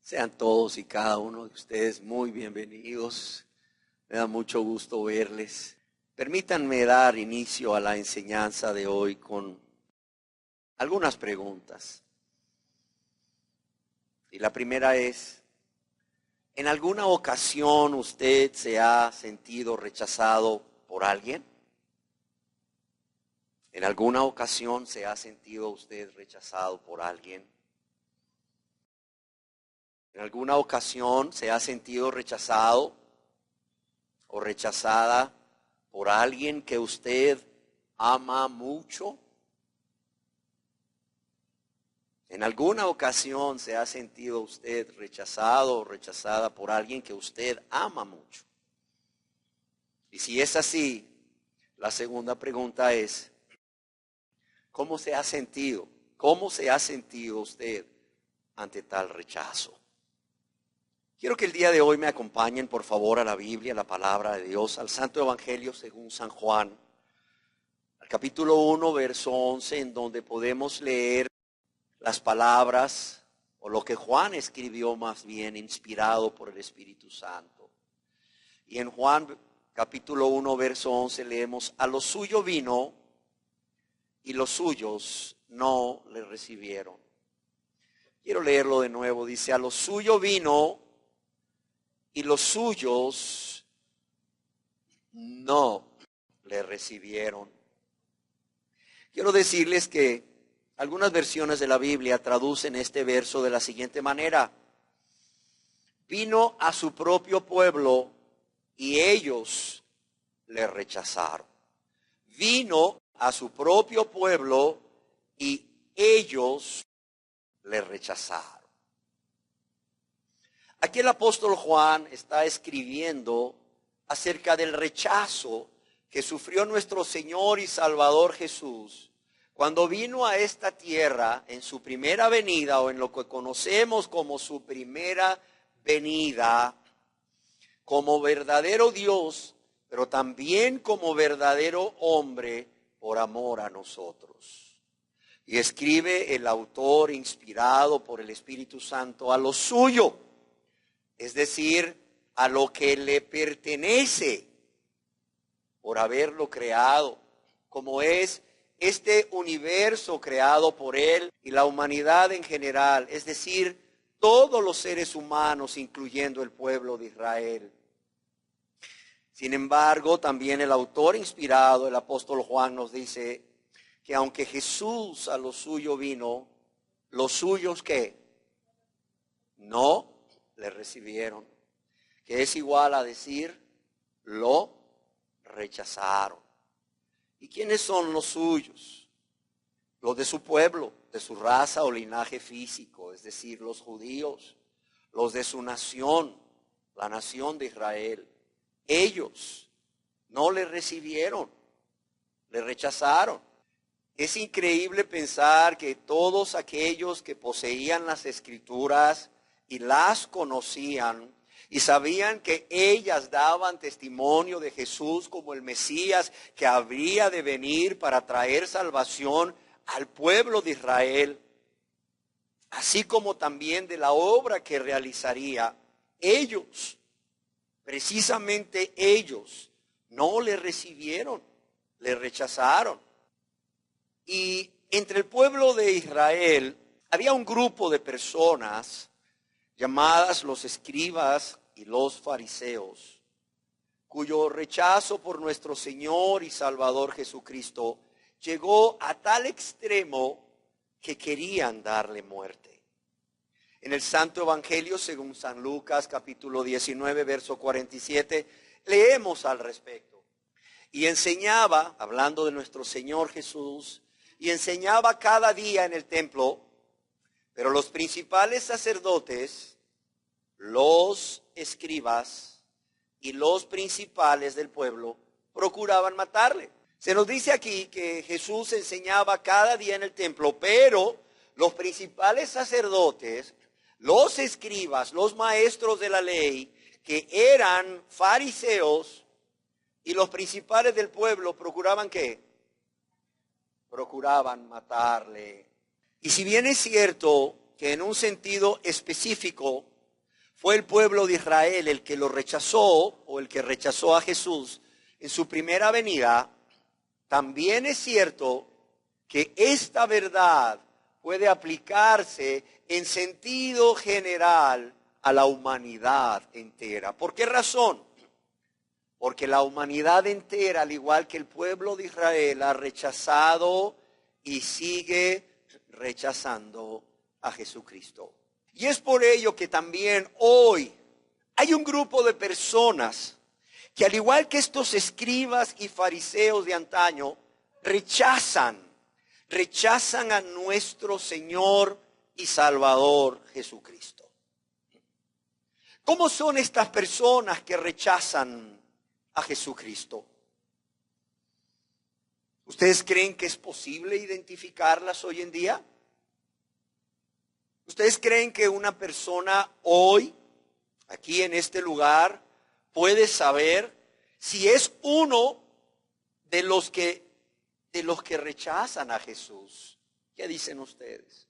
Sean todos y cada uno de ustedes muy bienvenidos. Me da mucho gusto verles. Permítanme dar inicio a la enseñanza de hoy con algunas preguntas. Y la primera es, ¿en alguna ocasión usted se ha sentido rechazado por alguien? ¿En alguna ocasión se ha sentido usted rechazado por alguien? ¿En alguna ocasión se ha sentido rechazado o rechazada por alguien que usted ama mucho? ¿En alguna ocasión se ha sentido usted rechazado o rechazada por alguien que usted ama mucho? Y si es así, la segunda pregunta es, ¿cómo se ha sentido? ¿Cómo se ha sentido usted ante tal rechazo? Quiero que el día de hoy me acompañen, por favor, a la Biblia, a la palabra de Dios, al Santo Evangelio según San Juan, al capítulo 1, verso 11, en donde podemos leer las palabras, o lo que Juan escribió más bien, inspirado por el Espíritu Santo. Y en Juan, capítulo 1, verso 11, leemos, a lo suyo vino, y los suyos no le recibieron. Quiero leerlo de nuevo, dice, a lo suyo vino, y los suyos no le recibieron. Quiero decirles que algunas versiones de la Biblia traducen este verso de la siguiente manera. Vino a su propio pueblo y ellos le rechazaron. Vino a su propio pueblo y ellos le rechazaron. Aquí el apóstol Juan está escribiendo acerca del rechazo que sufrió nuestro Señor y Salvador Jesús cuando vino a esta tierra en su primera venida, o en lo que conocemos como su primera venida, como verdadero Dios, pero también como verdadero hombre por amor a nosotros. Y escribe el autor inspirado por el Espíritu Santo a lo suyo, es decir, a lo que le pertenece por haberlo creado, como es este universo creado por él y la humanidad en general, es decir, todos los seres humanos, incluyendo el pueblo de Israel. Sin embargo, también el autor inspirado, el apóstol Juan, nos dice que aunque Jesús a lo suyo vino, los suyos ¿qué? No le recibieron, que es igual a decir, lo rechazaron. ¿Y quiénes son los suyos? Los de su pueblo, de su raza o linaje físico, es decir, los judíos, los de su nación, la nación de Israel. Ellos no le recibieron, le rechazaron. Es increíble pensar que todos aquellos que poseían las Escrituras y las conocían y sabían que ellas daban testimonio de Jesús como el Mesías que habría de venir para traer salvación al pueblo de Israel, así como también de la obra que realizaría, ellos, precisamente ellos, no le recibieron, le rechazaron. Y entre el pueblo de Israel había un grupo de personas llamadas los escribas y los fariseos, cuyo rechazo por nuestro Señor y Salvador Jesucristo llegó a tal extremo que querían darle muerte. En el Santo Evangelio, según San Lucas, capítulo 19, verso 47, leemos al respecto. Y enseñaba, hablando de nuestro Señor Jesús, y enseñaba cada día en el templo, pero los principales sacerdotes, los escribas y los principales del pueblo procuraban matarle. Se nos dice aquí que Jesús enseñaba cada día en el templo, pero los principales sacerdotes, los escribas, los maestros de la ley, que eran fariseos, y los principales del pueblo procuraban ¿qué? Procuraban matarle. Y si bien es cierto que en un sentido específico fue el pueblo de Israel el que lo rechazó o el que rechazó a Jesús en su primera venida, también es cierto que esta verdad puede aplicarse en sentido general a la humanidad entera. ¿Por qué razón? Porque la humanidad entera, al igual que el pueblo de Israel, ha rechazado y sigue rechazando a Jesucristo. Y es por ello que también hoy hay un grupo de personas que, al igual que estos escribas y fariseos de antaño, rechazan a nuestro Señor y Salvador Jesucristo. ¿Cómo son estas personas que rechazan a Jesucristo? ¿Ustedes creen que es posible identificarlas hoy en día? ¿Ustedes creen que una persona hoy, aquí en este lugar, puede saber si es uno de los que rechazan a Jesús? ¿Qué dicen ustedes?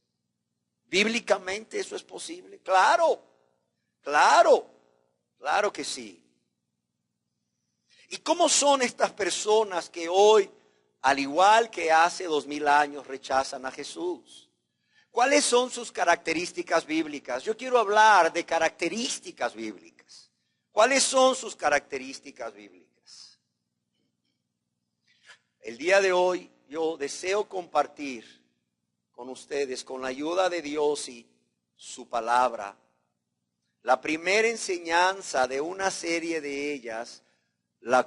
¿Bíblicamente eso es posible? Claro que sí. ¿Y cómo son estas personas que hoy, al igual que hace 2000 años, rechazan a Jesús? ¿Cuáles son sus características bíblicas? Yo quiero hablar de características bíblicas. ¿Cuáles son sus características bíblicas? El día de hoy yo deseo compartir con ustedes, con la ayuda de Dios y su palabra, la primera enseñanza de una serie de ellas, las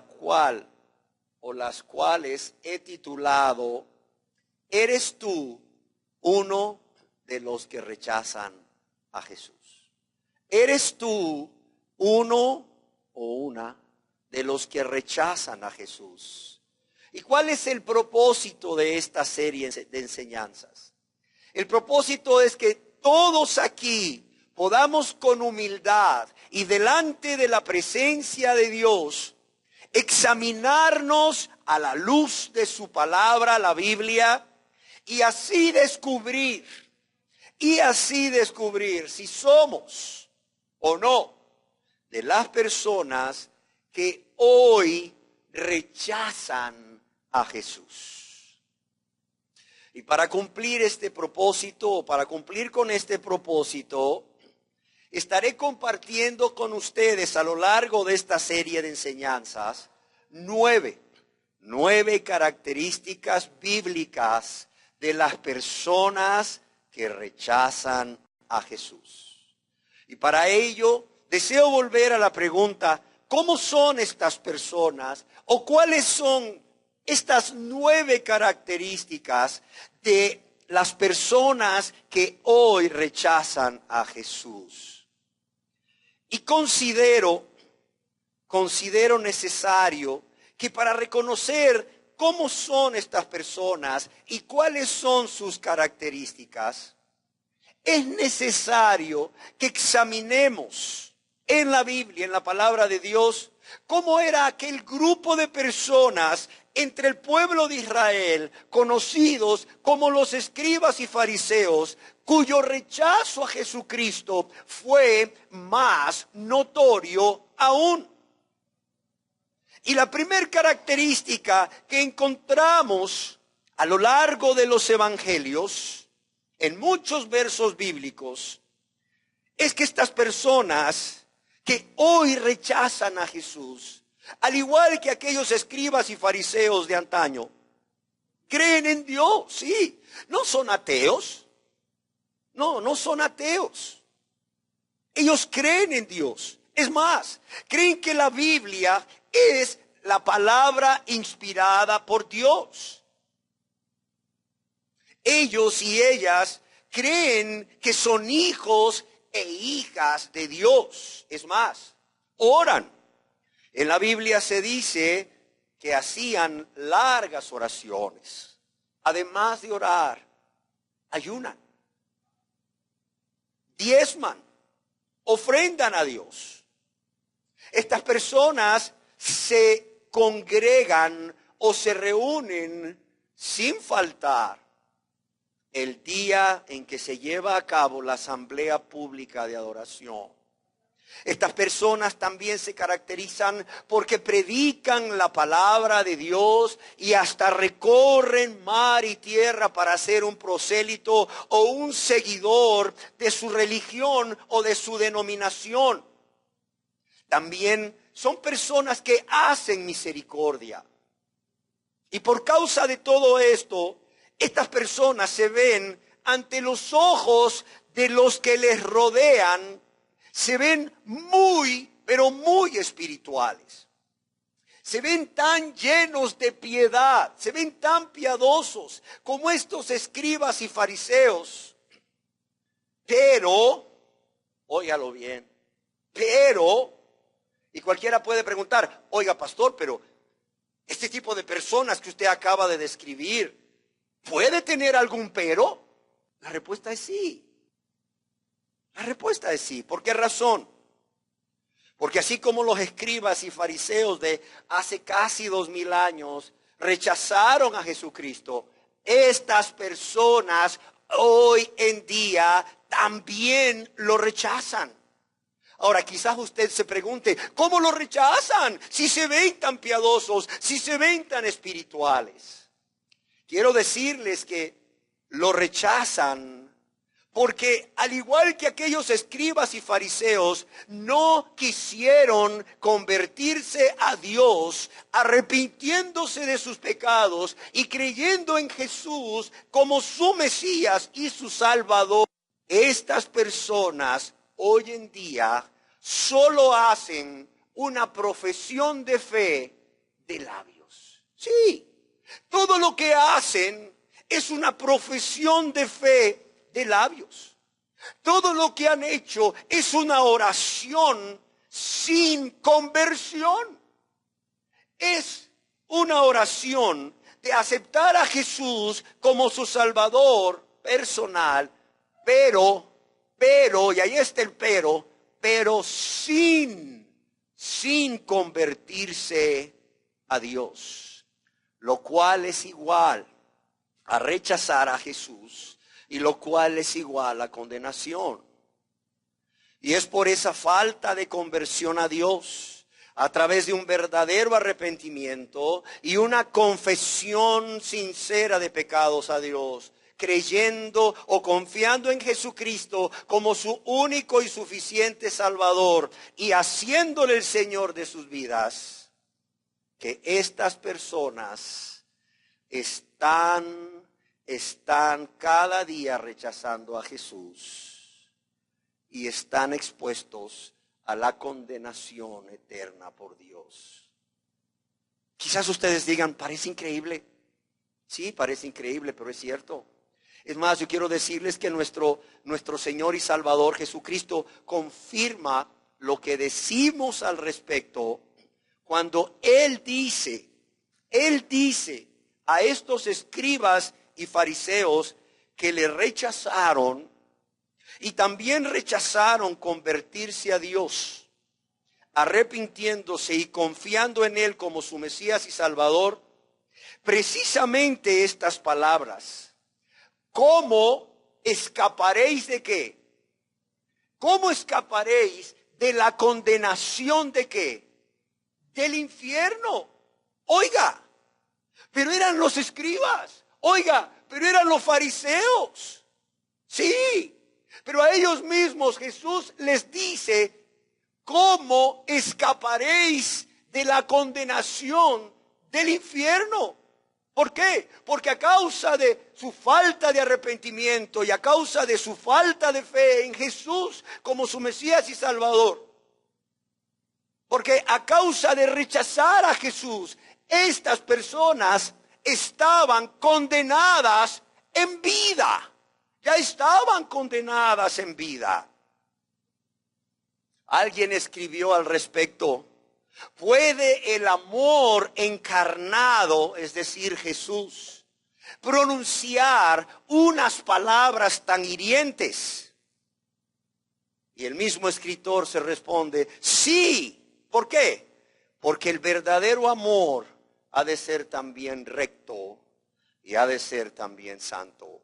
cuales he titulado, ¿eres tú uno de los que rechazan a Jesús? ¿Eres tú uno o una de los que rechazan a Jesús? ¿Y cuál es el propósito de esta serie de enseñanzas? El propósito es que todos aquí podamos con humildad y delante de la presencia de Dios examinarnos a la luz de su palabra, la Biblia, y así descubrir si somos o no de las personas que hoy rechazan a Jesús. Y para cumplir este propósito, o para cumplir con este propósito, estaré compartiendo con ustedes a lo largo de esta serie de enseñanzas nueve características bíblicas de las personas que rechazan a Jesús. Y para ello deseo volver a la pregunta, ¿cómo son estas personas? ¿O cuáles son estas 9 características de las personas que hoy rechazan a Jesús? Y considero necesario que para reconocer cómo son estas personas y cuáles son sus características, es necesario que examinemos en la Biblia, en la palabra de Dios, cómo era aquel grupo de personas entre el pueblo de Israel, conocidos como los escribas y fariseos, cuyo rechazo a Jesucristo fue más notorio aún. Y la primera característica que encontramos a lo largo de los evangelios, en muchos versos bíblicos, es que estas personas que hoy rechazan a Jesús, al igual que aquellos escribas y fariseos de antaño, creen en Dios, sí, no son ateos, no son ateos. Ellos creen en Dios. Es más, creen que la Biblia es la palabra inspirada por Dios. Ellos y ellas creen que son hijos e hijas de Dios. Es más, oran. En la Biblia se dice que hacían largas oraciones. Además de orar, ayunan, diezman, ofrendan a Dios. Estas personas se congregan o se reúnen sin faltar el día en que se lleva a cabo la asamblea pública de adoración. Estas personas también se caracterizan porque predican la palabra de Dios y hasta recorren mar y tierra para ser un prosélito o un seguidor de su religión o de su denominación. También son personas que hacen misericordia. Y por causa de todo esto, estas personas se ven ante los ojos de los que les rodean, se ven muy, pero muy espirituales. Se ven tan llenos de piedad, se ven tan piadosos como estos escribas y fariseos. Pero, óigalo bien, y cualquiera puede preguntar, oiga pastor, pero este tipo de personas que usted acaba de describir, ¿puede tener algún pero? La respuesta es sí. La respuesta es sí. ¿Por qué razón? Porque así como los escribas y fariseos de hace casi 2000 años rechazaron a Jesucristo, estas personas hoy en día también lo rechazan. Ahora quizás usted se pregunte, ¿cómo lo rechazan? Si se ven tan piadosos, si se ven tan espirituales. Quiero decirles que lo rechazan porque al igual que aquellos escribas y fariseos, no quisieron convertirse a Dios, arrepintiéndose de sus pecados y creyendo en Jesús como su Mesías y su Salvador. Estas personas hoy en día solo hacen una profesión de fe de labios. Sí, todo lo que hacen es una profesión de fe de labios. Todo lo que han hecho es una oración sin conversión. Es una oración de aceptar a Jesús como su Salvador personal, pero, y ahí está el pero sin convertirse a Dios, lo cual es igual a rechazar a Jesús y lo cual es igual a condenación. Y es por esa falta de conversión a Dios, a través de un verdadero arrepentimiento y una confesión sincera de pecados a Dios, creyendo o confiando en Jesucristo como su único y suficiente Salvador y haciéndole el Señor de sus vidas, que estas personas están cada día rechazando a Jesús y están expuestos a la condenación eterna por Dios. Quizás ustedes digan, parece increíble. Sí, parece increíble, pero es cierto. Es más, yo quiero decirles que nuestro Señor y Salvador Jesucristo confirma lo que decimos al respecto cuando Él dice a estos escribas y fariseos que le rechazaron y también rechazaron convertirse a Dios, arrepintiéndose y confiando en Él como su Mesías y Salvador, precisamente estas palabras: ¿cómo escaparéis de qué? ¿Cómo escaparéis de la condenación de qué? Del infierno. Oiga, pero eran los escribas. Oiga, pero eran los fariseos. Sí, pero a ellos mismos Jesús les dice, ¿cómo escaparéis de la condenación del infierno? ¿Por qué? Porque a causa de su falta de arrepentimiento y a causa de su falta de fe en Jesús como su Mesías y Salvador, porque a causa de rechazar a Jesús, estas personas estaban condenadas en vida. Ya estaban condenadas en vida. Alguien escribió al respecto: ¿puede el amor encarnado, es decir, Jesús, pronunciar unas palabras tan hirientes? Y el mismo escritor se responde: sí. ¿Por qué? Porque el verdadero amor ha de ser también recto y ha de ser también santo.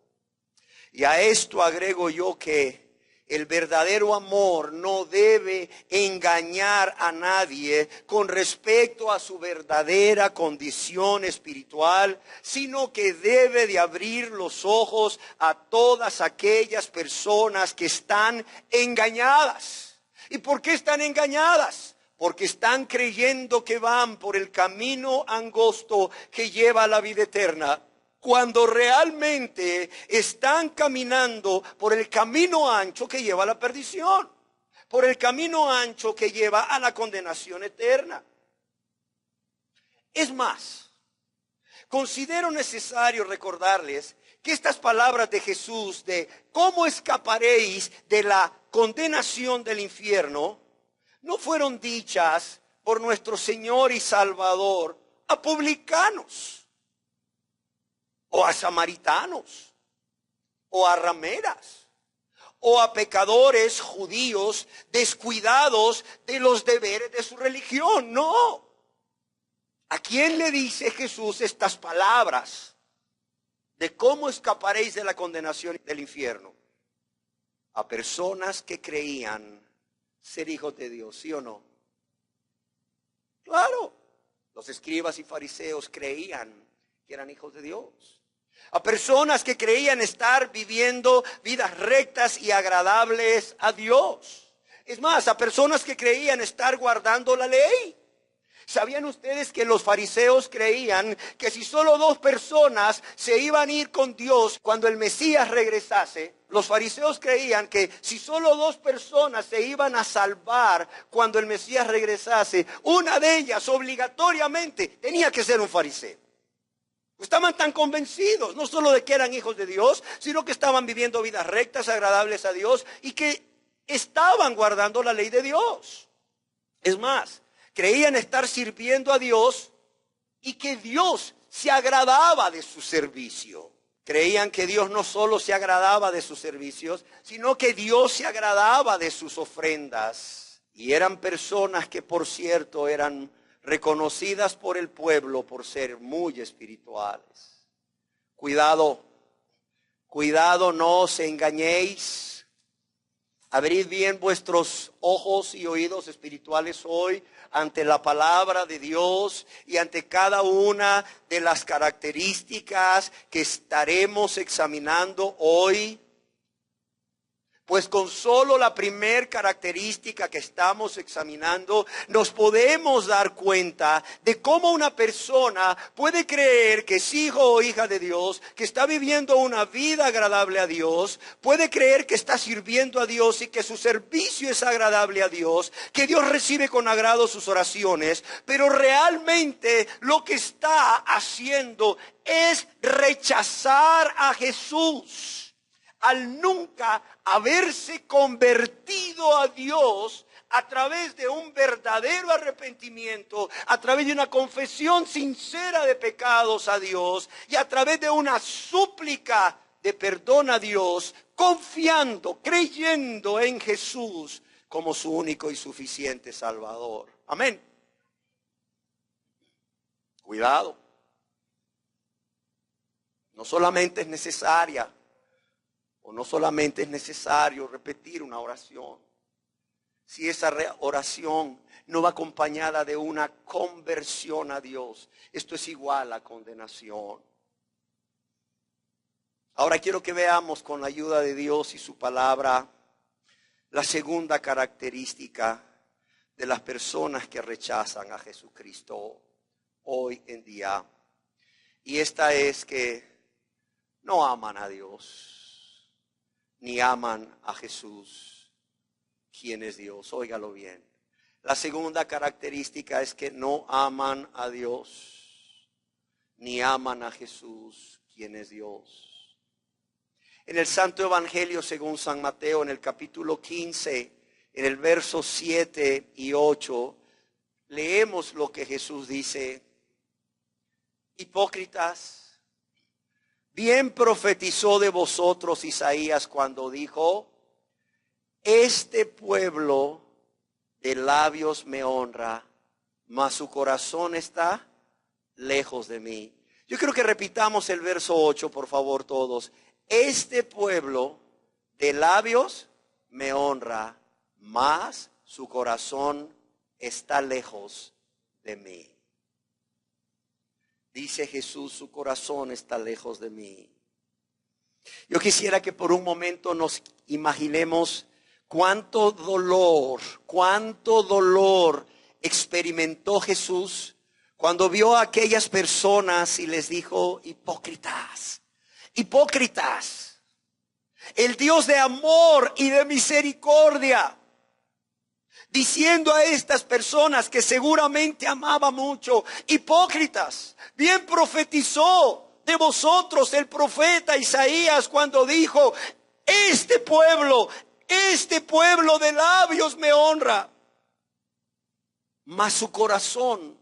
Y a esto agrego yo que El verdadero amor no debe engañar a nadie con respecto a su verdadera condición espiritual, sino que debe de abrir los ojos a todas aquellas personas que están engañadas. ¿Y por qué están engañadas? Porque están creyendo que van por el camino angosto que lleva a la vida eterna, cuando realmente están caminando por el camino ancho que lleva a la perdición, por el camino ancho que lleva a la condenación eterna. Es más, considero necesario recordarles que estas palabras de Jesús de cómo escaparéis de la condenación del infierno no fueron dichas por nuestro Señor y Salvador a publicanos, o a samaritanos, o a rameras, o a pecadores judíos descuidados de los deberes de su religión. No. ¿A quién le dice Jesús estas palabras de cómo escaparéis de la condenación del infierno? A personas que creían ser hijos de Dios, ¿sí o no? Claro, los escribas y fariseos creían que eran hijos de Dios. A personas que creían estar viviendo vidas rectas y agradables a Dios. Es más, a personas que creían estar guardando la ley. ¿Sabían ustedes que los fariseos creían que si solo 2 personas se iban a ir con Dios cuando el Mesías regresase? Los fariseos creían que si solo 2 personas se iban a salvar cuando el Mesías regresase, una de ellas obligatoriamente tenía que ser un fariseo. Estaban tan convencidos, no solo de que eran hijos de Dios, sino que estaban viviendo vidas rectas, agradables a Dios y que estaban guardando la ley de Dios. Es más, creían estar sirviendo a Dios y que Dios se agradaba de su servicio. Creían que Dios no solo se agradaba de sus servicios, sino que Dios se agradaba de sus ofrendas. Y eran personas que, por cierto, eran reconocidas por el pueblo por ser muy espirituales. Cuidado, cuidado, no os engañéis. Abrid bien vuestros ojos y oídos espirituales hoy ante la palabra de Dios y ante cada una de las características que estaremos examinando hoy. Pues con solo la primer característica que estamos examinando, nos podemos dar cuenta de cómo una persona puede creer que es hijo o hija de Dios, que está viviendo una vida agradable a Dios, puede creer que está sirviendo a Dios y que su servicio es agradable a Dios, que Dios recibe con agrado sus oraciones, pero realmente lo que está haciendo es rechazar a Jesús. Al nunca haberse convertido a Dios a través de un verdadero arrepentimiento, a través de una confesión sincera de pecados a Dios y a través de una súplica de perdón a Dios, confiando, creyendo en Jesús como su único y suficiente Salvador. Amén. Cuidado. No solamente es necesaria o no solamente es necesario repetir una oración, si esa oración no va acompañada de una conversión a Dios, esto es igual a condenación. Ahora quiero que veamos con la ayuda de Dios y su palabra la segunda característica de las personas que rechazan a Jesucristo hoy en día. Y esta es que no aman a Dios, ni aman a Jesús, quien es Dios. Óigalo bien. La segunda característica es que no aman a Dios, ni aman a Jesús, quien es Dios. En el Santo Evangelio según San Mateo, en el capítulo 15, en el verso 7 y 8, leemos lo que Jesús dice: hipócritas, bien profetizó de vosotros Isaías cuando dijo: este pueblo de labios me honra, mas su corazón está lejos de mí. Yo quiero que repitamos el verso 8, por favor, todos. Este pueblo de labios me honra, mas su corazón está lejos de mí. Dice Jesús, su corazón está lejos de mí. Yo quisiera que por un momento nos imaginemos cuánto dolor experimentó Jesús cuando vio a aquellas personas y les dijo: hipócritas, hipócritas. El Dios de amor y de misericordia, diciendo a estas personas que seguramente amaba mucho: hipócritas. Bien profetizó de vosotros el profeta Isaías cuando dijo: este pueblo de labios me honra, mas su corazón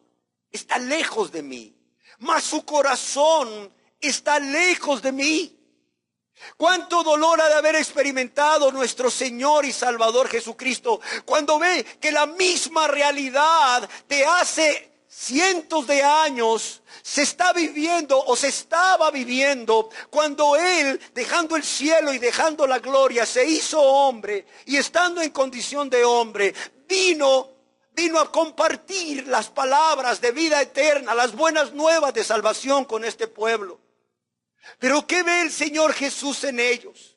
está lejos de mí. Mas su corazón está lejos de mí. Cuánto dolor ha de haber experimentado nuestro Señor y Salvador Jesucristo cuando ve que la misma realidad de hace cientos de años se está viviendo o se estaba viviendo cuando Él, dejando el cielo y dejando la gloria, se hizo hombre y estando en condición de hombre, vino a compartir las palabras de vida eterna, las buenas nuevas de salvación con este pueblo. Pero ¿qué ve el Señor Jesús en ellos?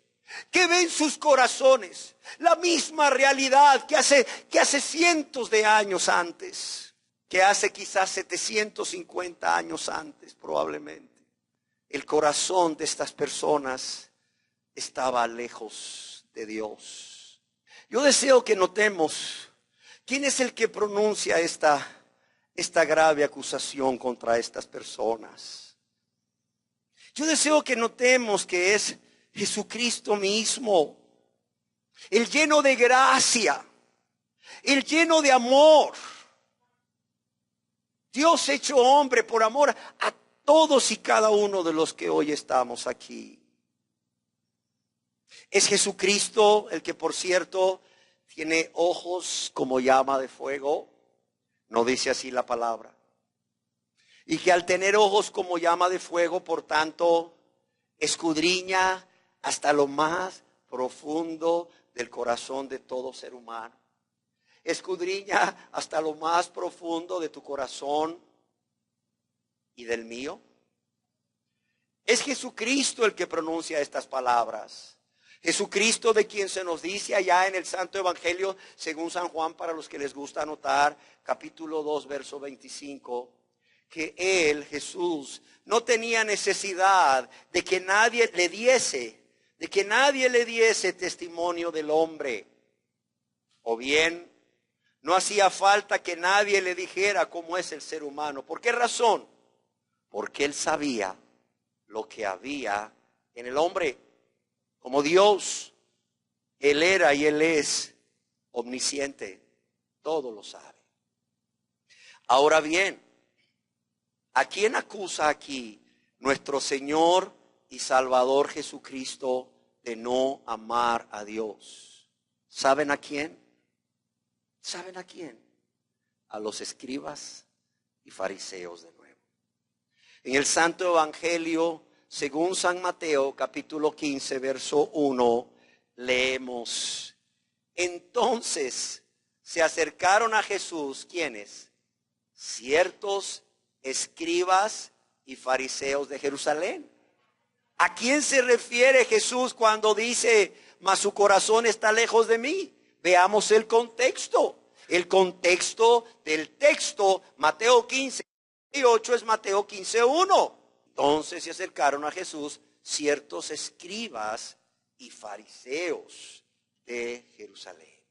¿Qué ve en sus corazones? La misma realidad que hace cientos de años antes, que hace quizás 750 años antes probablemente. El corazón de estas personas estaba lejos de Dios. Yo deseo que notemos quién es el que pronuncia esta grave acusación contra estas personas. Yo deseo que notemos que es Jesucristo mismo, el lleno de gracia, el lleno de amor. Dios hecho hombre por amor a todos y cada uno de los que hoy estamos aquí. Es Jesucristo el que, por cierto, tiene ojos como llama de fuego. No dice así la palabra. Y que al tener ojos como llama de fuego, por tanto, escudriña hasta lo más profundo del corazón de todo ser humano. Escudriña hasta lo más profundo de tu corazón y del mío. Es Jesucristo el que pronuncia estas palabras. Jesucristo, de quien se nos dice allá en el Santo Evangelio, según San Juan, para los que les gusta anotar, capítulo 2, verso 25, que Él, Jesús, no tenía necesidad de que nadie le diese testimonio del hombre. O bien, no hacía falta que nadie le dijera cómo es el ser humano. ¿Por qué razón? Porque Él sabía lo que había en el hombre. Como Dios, Él era y Él es omnisciente. Todo lo sabe. Ahora bien, ¿a quién acusa aquí nuestro Señor y Salvador Jesucristo de no amar a Dios? ¿Saben a quién? ¿Saben a quién? A los escribas y fariseos de nuevo. En el Santo Evangelio, según San Mateo, capítulo 15, verso 1, leemos: entonces se acercaron a Jesús, ¿quiénes? Ciertos escribas y fariseos de Jerusalén. ¿A quién se refiere Jesús cuando dice: mas su corazón está lejos de mí? Veamos el contexto. El contexto del texto, Mateo 15, 8 es Mateo 15, 1. Entonces se acercaron a Jesús ciertos escribas y fariseos de Jerusalén.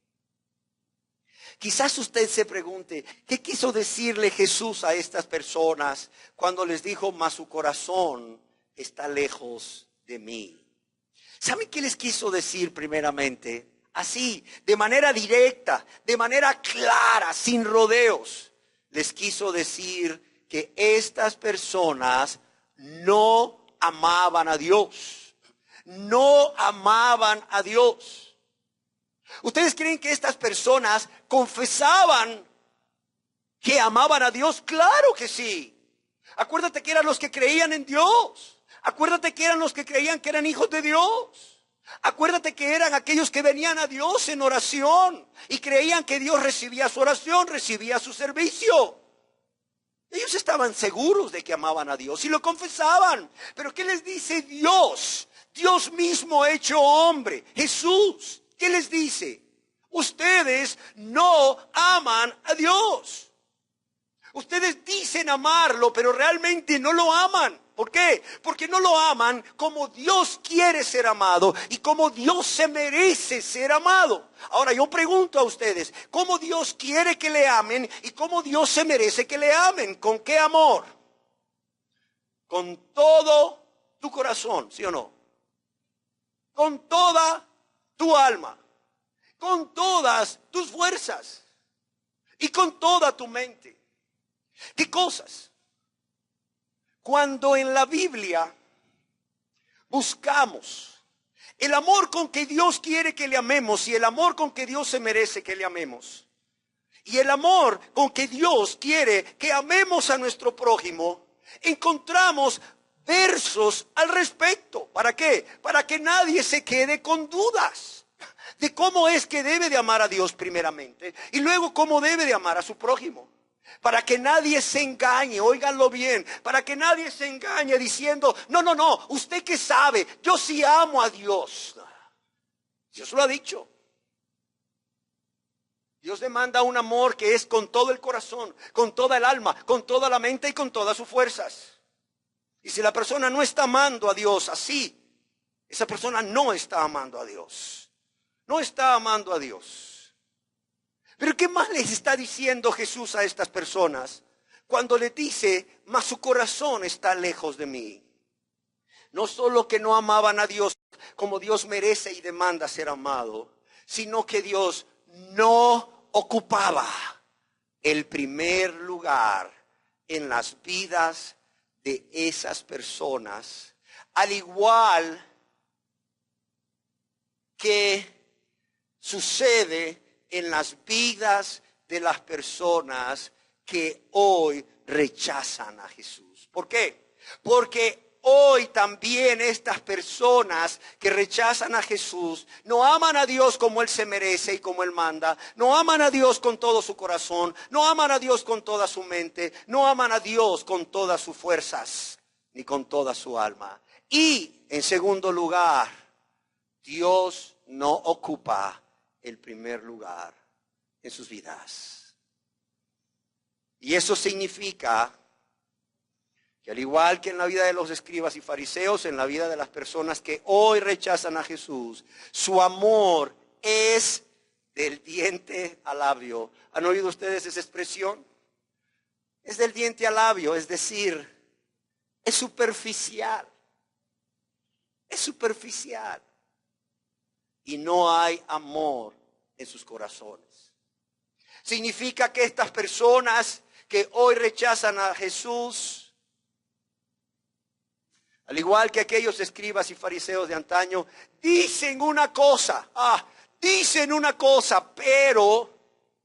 Quizás usted se pregunte, ¿qué quiso decirle Jesús a estas personas cuando les dijo: mas su corazón está lejos de mí? ¿Saben qué les quiso decir primeramente? Así, de manera directa, de manera clara, sin rodeos. Les quiso decir que estas personas no amaban a Dios. No amaban a Dios. ¿Ustedes creen que estas personas confesaban que amaban a Dios? Claro que sí. Acuérdate que eran los que creían en Dios. Acuérdate que eran los que creían que eran hijos de Dios. Acuérdate que eran aquellos que venían a Dios en oración y creían que Dios recibía su oración, recibía su servicio. Ellos estaban seguros de que amaban a Dios y lo confesaban. Pero ¿qué les dice Dios? Dios mismo hecho hombre, Jesús. ¿Qué les dice? Ustedes no aman a Dios. Ustedes dicen amarlo, pero realmente no lo aman. ¿Por qué? Porque no lo aman como Dios quiere ser amado y como Dios se merece ser amado. Ahora yo pregunto a ustedes, ¿cómo Dios quiere que le amen y cómo Dios se merece que le amen? ¿Con qué amor? Con todo tu corazón, ¿sí o no? Con toda tu alma, con todas tus fuerzas y con toda tu mente. ¿Qué cosas? Cuando en la Biblia buscamos el amor con que Dios quiere que le amemos y el amor con que Dios se merece que le amemos, y el amor con que Dios quiere que amemos a nuestro prójimo, encontramos versos al respecto. ¿Para qué? Para que nadie se quede con dudas de cómo es que debe de amar a Dios primeramente y luego cómo debe de amar a su prójimo. Para que nadie se engañe, óiganlo bien, para que nadie se engañe diciendo, no, usted que sabe, yo sí amo a Dios. Dios lo ha dicho. Dios demanda un amor que es con todo el corazón, con toda el alma, con toda la mente y con todas sus fuerzas. Y si la persona no está amando a Dios así, esa persona no está amando a Dios. No está amando a Dios. Pero ¿qué más les está diciendo Jesús a estas personas cuando les dice, mas su corazón está lejos de mí? No solo que no amaban a Dios como Dios merece y demanda ser amado, sino que Dios no ocupaba el primer lugar en las vidas de esas personas, al igual que sucede en las vidas de las personas que hoy rechazan a Jesús. ¿Por qué? Porque hoy también estas personas que rechazan a Jesús no aman a Dios como Él se merece y como Él manda, no aman a Dios con todo su corazón, no aman a Dios con toda su mente, no aman a Dios con todas sus fuerzas ni con toda su alma. Y en segundo lugar, Dios no ocupa el primer lugar en sus vidas. Y eso significa que al igual que en la vida de los escribas y fariseos, en la vida de las personas que hoy rechazan a Jesús, su amor es del diente al labio. ¿Han oído ustedes esa expresión? Es del diente al labio, es decir, es superficial. Es superficial. Y no hay amor en sus corazones. Significa que estas personas que hoy rechazan a Jesús, al igual que aquellos escribas y fariseos de antaño, dicen una cosa, pero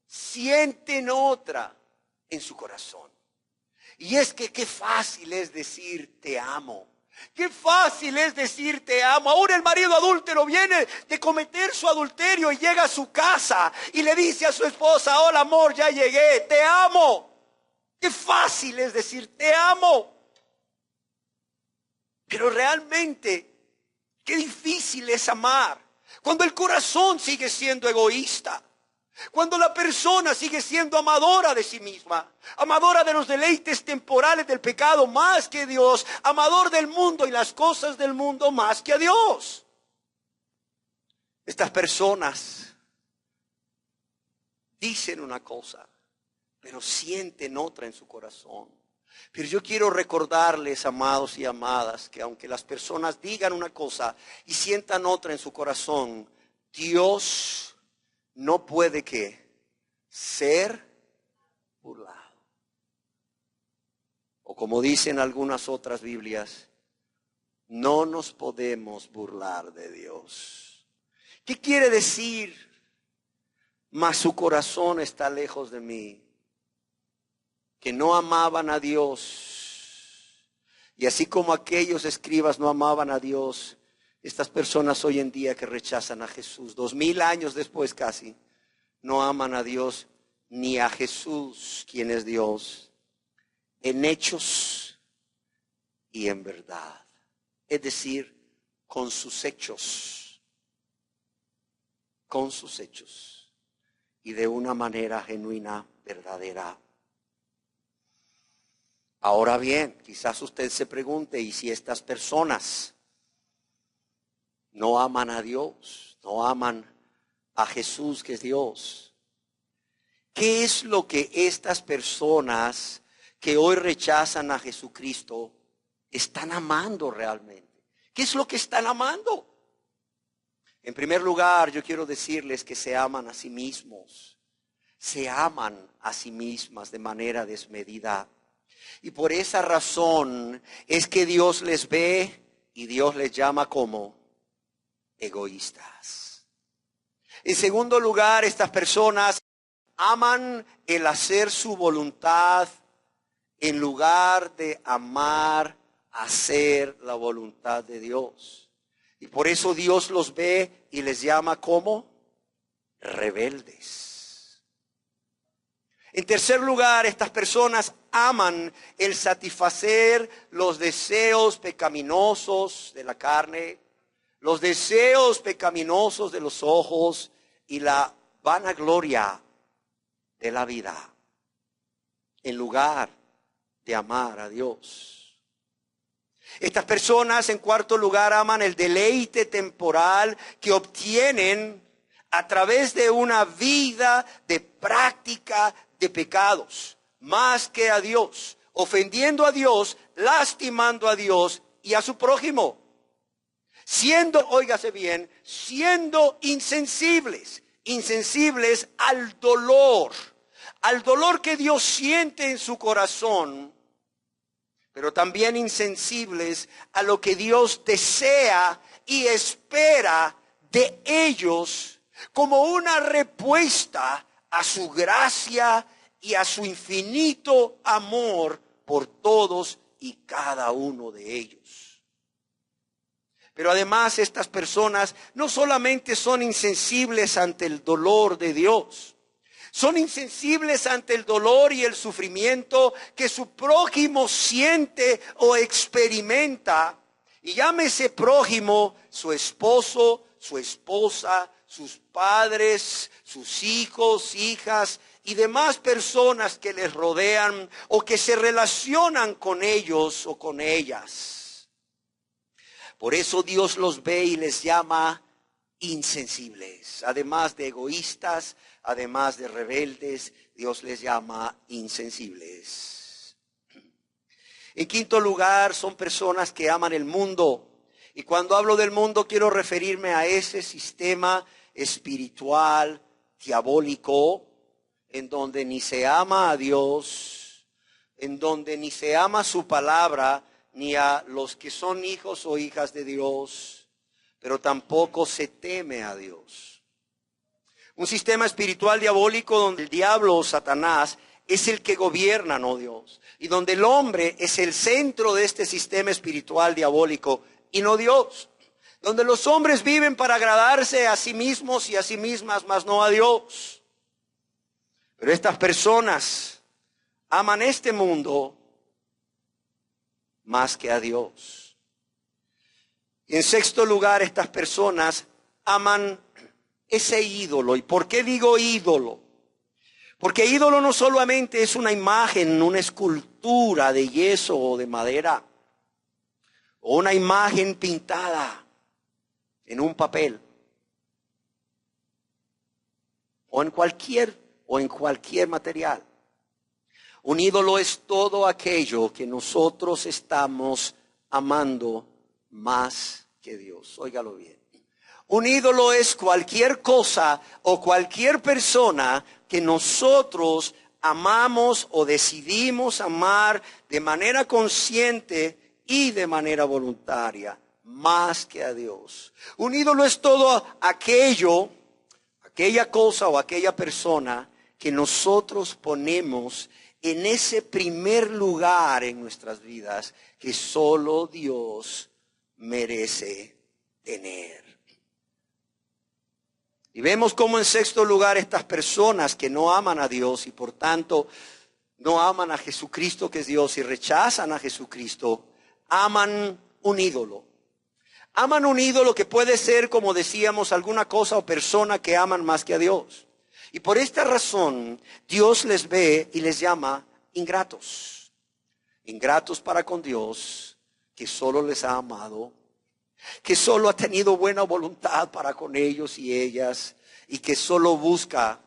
sienten otra en su corazón. Y es que qué fácil es decir te amo. Qué fácil es decir te amo. Ahora el marido adúltero viene de cometer su adulterio y llega a su casa y le dice a su esposa, hola amor, ya llegué, te amo. Qué fácil es decir te amo. Pero realmente, qué difícil es amar cuando el corazón sigue siendo egoísta. Cuando la persona sigue siendo amadora de sí misma, amadora de los deleites temporales del pecado más que Dios, amador del mundo y las cosas del mundo más que a Dios. Estas personas dicen una cosa, pero sienten otra en su corazón. Pero yo quiero recordarles, amados y amadas, que aunque las personas digan una cosa y sientan otra en su corazón, Dios no puede ser burlado. O como dicen algunas otras Biblias, no nos podemos burlar de Dios. ¿Qué quiere decir? Mas su corazón está lejos de mí. Que no amaban a Dios. Y así como aquellos escribas no amaban a Dios, Estas personas hoy en día que rechazan a Jesús, 2000 años después casi, no aman a Dios ni a Jesús, quien es Dios, en hechos y en verdad. Es decir, con sus hechos y de una manera genuina, verdadera. Ahora bien, quizás usted se pregunte, ¿y si estas personas no aman a Dios, no aman a Jesús que es Dios? ¿Qué es lo que estas personas que hoy rechazan a Jesucristo están amando realmente? ¿Qué es lo que están amando? En primer lugar, yo quiero decirles que se aman a sí mismos. Se aman a sí mismas de manera desmedida. Y por esa razón es que Dios les ve y Dios les llama como egoístas. En segundo lugar, estas personas aman el hacer su voluntad en lugar de amar hacer la voluntad de Dios. Y por eso Dios los ve y les llama como rebeldes. En tercer lugar, estas personas aman el satisfacer los deseos pecaminosos de la carne, los deseos pecaminosos de los ojos y la vanagloria de la vida, en lugar de amar a Dios. Estas personas, en cuarto lugar, aman el deleite temporal que obtienen a través de una vida de práctica de pecados, más que a Dios, ofendiendo a Dios, lastimando a Dios y a su prójimo. Siendo, óigase bien, siendo insensibles al dolor que Dios siente en su corazón, pero también insensibles a lo que Dios desea y espera de ellos como una respuesta a su gracia y a su infinito amor por todos y cada uno de ellos. Pero además estas personas no solamente son insensibles ante el dolor de Dios, son insensibles ante el dolor y el sufrimiento que su prójimo siente o experimenta. Y llámese prójimo su esposo, su esposa, sus padres, sus hijos, hijas y demás personas que les rodean o que se relacionan con ellos o con ellas. Por eso Dios los ve y les llama insensibles. Además de egoístas, además de rebeldes, Dios les llama insensibles. En quinto lugar, son personas que aman el mundo. Y cuando hablo del mundo, quiero referirme a ese sistema espiritual, diabólico, en donde ni se ama a Dios, en donde ni se ama su palabra, ni a los que son hijos o hijas de Dios, pero tampoco se teme a Dios. Un sistema espiritual diabólico donde el diablo o Satanás es el que gobierna, no Dios. Y donde el hombre es el centro de este sistema espiritual diabólico y no Dios. Donde los hombres viven para agradarse a sí mismos y a sí mismas, mas no a Dios. Pero estas personas aman este mundo más que a Dios. Y en sexto lugar, estas personas aman ese ídolo. ¿Y por qué digo ídolo? Porque ídolo no solamente es una imagen, una escultura de yeso o de madera, o una imagen pintada en un papel, o en cualquier material. Un ídolo es todo aquello que nosotros estamos amando más que Dios. Óigalo bien. Un ídolo es cualquier cosa o cualquier persona que nosotros amamos o decidimos amar de manera consciente y de manera voluntaria, más que a Dios. Un ídolo es todo aquella cosa o aquella persona que nosotros ponemos en ese primer lugar en nuestras vidas que solo Dios merece tener. Y vemos cómo en sexto lugar estas personas que no aman a Dios y por tanto no aman a Jesucristo que es Dios y rechazan a Jesucristo, aman un ídolo. Aman un ídolo que puede ser, como decíamos, alguna cosa o persona que aman más que a Dios. Y por esta razón Dios les ve y les llama ingratos. Ingratos para con Dios, que solo les ha amado, que solo ha tenido buena voluntad para con ellos y ellas, y que solo busca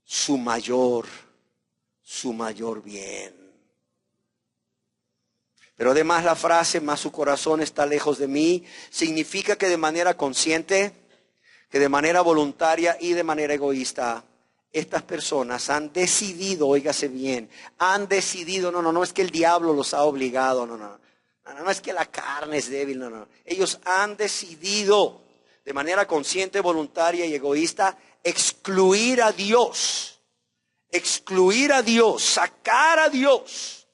su mayor bien. Pero además la frase, más su corazón está lejos de mí, significa que de manera consciente, que de manera voluntaria y de manera egoísta, estas personas han decidido, óigase bien, han decidido, no es que el diablo los ha obligado, no es que la carne es débil, no. Ellos han decidido de manera consciente, voluntaria y egoísta excluir a Dios, sacar a Dios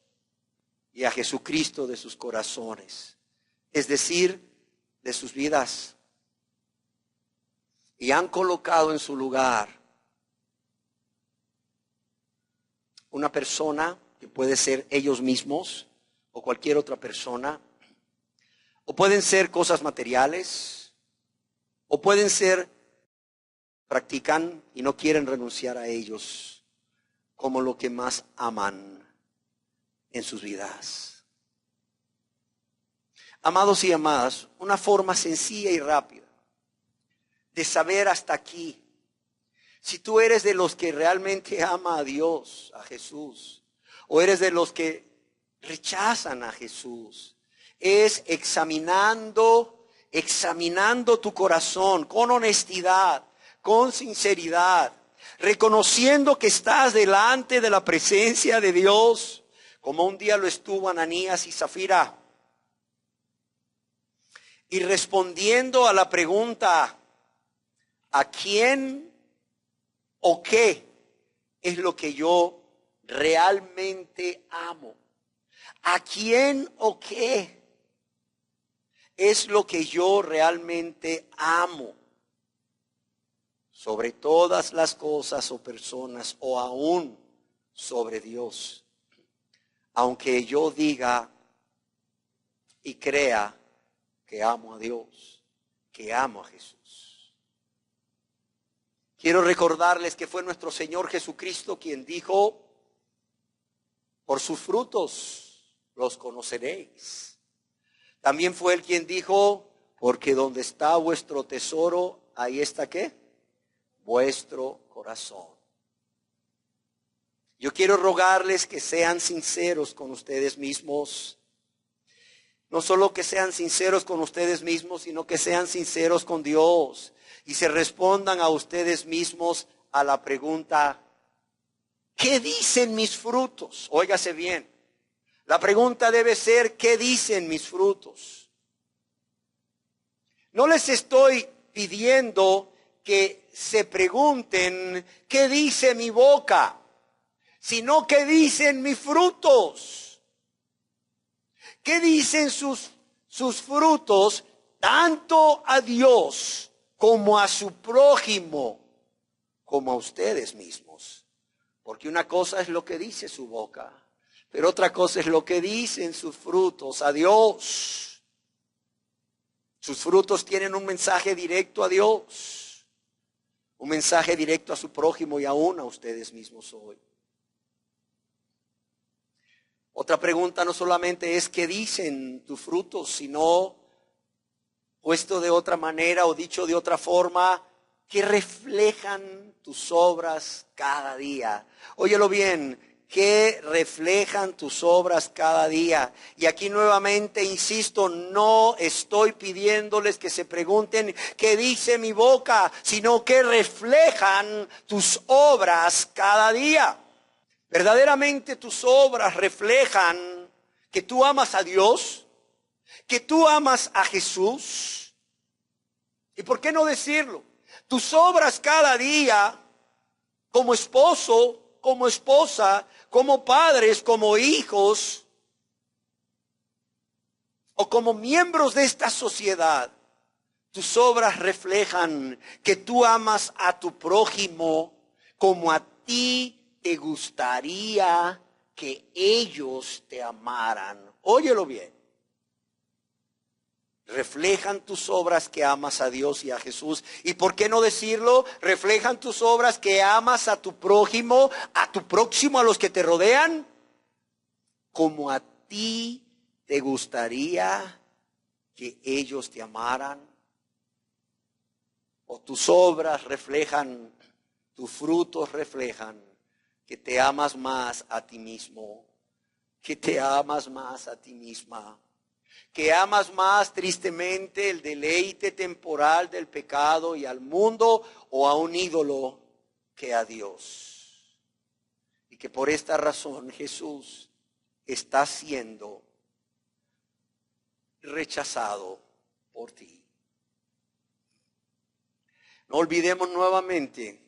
y a Jesucristo de sus corazones, es decir, de sus vidas. Y han colocado en su lugar una persona que puede ser ellos mismos o cualquier otra persona, o pueden ser cosas materiales, o pueden ser, practican y no quieren renunciar a ellos como lo que más aman en sus vidas. Amados y amadas, una forma sencilla y rápida de saber hasta aquí si tú eres de los que realmente ama a Dios, a Jesús, o eres de los que rechazan a Jesús, es examinando tu corazón con honestidad, con sinceridad, reconociendo que estás delante de la presencia de Dios, como un día lo estuvo Ananías y Zafira, y respondiendo a la pregunta, ¿a quién o qué es lo que yo realmente amo? ¿A quién o qué es lo que yo realmente amo? Sobre todas las cosas o personas, o aún sobre Dios. Aunque yo diga y crea que amo a Dios, que amo a Jesús. Quiero recordarles que fue nuestro Señor Jesucristo quien dijo, por sus frutos los conoceréis. También fue Él quien dijo, porque donde está vuestro tesoro, ahí está ¿qué? Vuestro corazón. Yo quiero rogarles que sean sinceros con ustedes mismos. No solo que sean sinceros con ustedes mismos, sino que sean sinceros con Dios. Y se respondan a ustedes mismos a la pregunta, ¿qué dicen mis frutos? Óigase bien. La pregunta debe ser, ¿qué dicen mis frutos? No les estoy pidiendo que se pregunten, ¿qué dice mi boca? Sino, ¿qué dicen mis frutos? ¿Qué dicen sus frutos tanto a Dios como a su prójimo, como a ustedes mismos? Porque una cosa es lo que dice su boca, pero otra cosa es lo que dicen sus frutos a Dios. Sus frutos tienen un mensaje directo a Dios, un mensaje directo a su prójimo y aún a ustedes mismos hoy. Otra pregunta no solamente es qué dicen tus frutos, sino, puesto de otra manera o dicho de otra forma, qué reflejan tus obras cada día. Óyelo bien, qué reflejan tus obras cada día. Y aquí nuevamente insisto, no estoy pidiéndoles que se pregunten qué dice mi boca, sino qué reflejan tus obras cada día. ¿Verdaderamente tus obras reflejan que tú amas a Dios? ¿Que tú amas a Jesús? ¿Y por qué no decirlo? Tus obras cada día, como esposo, como esposa, como padres, como hijos, o como miembros de esta sociedad, tus obras reflejan que tú amas a tu prójimo como a ti te gustaría que ellos te amaran. Óyelo bien. Reflejan tus obras que amas a Dios y a Jesús. ¿Y por qué no decirlo? Reflejan tus obras que amas a tu prójimo, a tu próximo, a los que te rodean, como a ti te gustaría que ellos te amaran. O tus obras reflejan, tus frutos reflejan que te amas más a ti mismo, que te amas más a ti misma, que amas más tristemente el deleite temporal del pecado y al mundo o a un ídolo que a Dios. Y que por esta razón Jesús está siendo rechazado por ti. No olvidemos nuevamente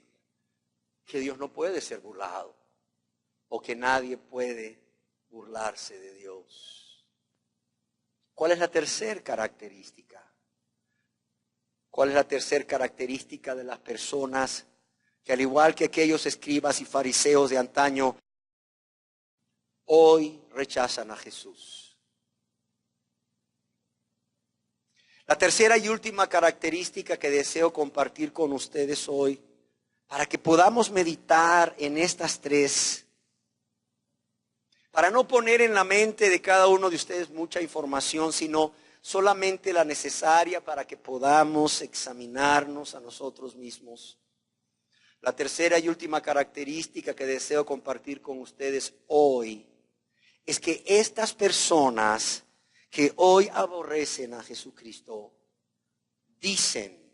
que Dios no puede ser burlado o que nadie puede burlarse de Dios. ¿Cuál es la tercera característica? ¿Cuál es la tercera característica de las personas que, al igual que aquellos escribas y fariseos de antaño, hoy rechazan a Jesús? La tercera y última característica que deseo compartir con ustedes hoy, para que podamos meditar en estas tres, para no poner en la mente de cada uno de ustedes mucha información, sino solamente la necesaria para que podamos examinarnos a nosotros mismos. La tercera y última característica que deseo compartir con ustedes hoy es que estas personas que hoy aborrecen a Jesucristo dicen,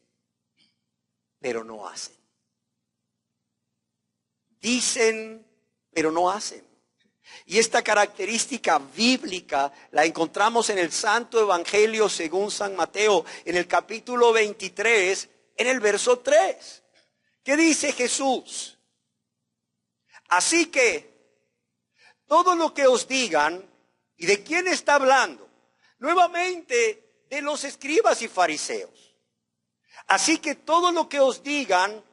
pero no hacen. Dicen, pero no hacen. Y esta característica bíblica la encontramos en el Santo Evangelio según San Mateo, en el capítulo 23, en el verso 3. ¿Qué dice Jesús? Así que todo lo que os digan, ¿y de quién está hablando? Nuevamente, de los escribas y fariseos. Así que todo lo que os digan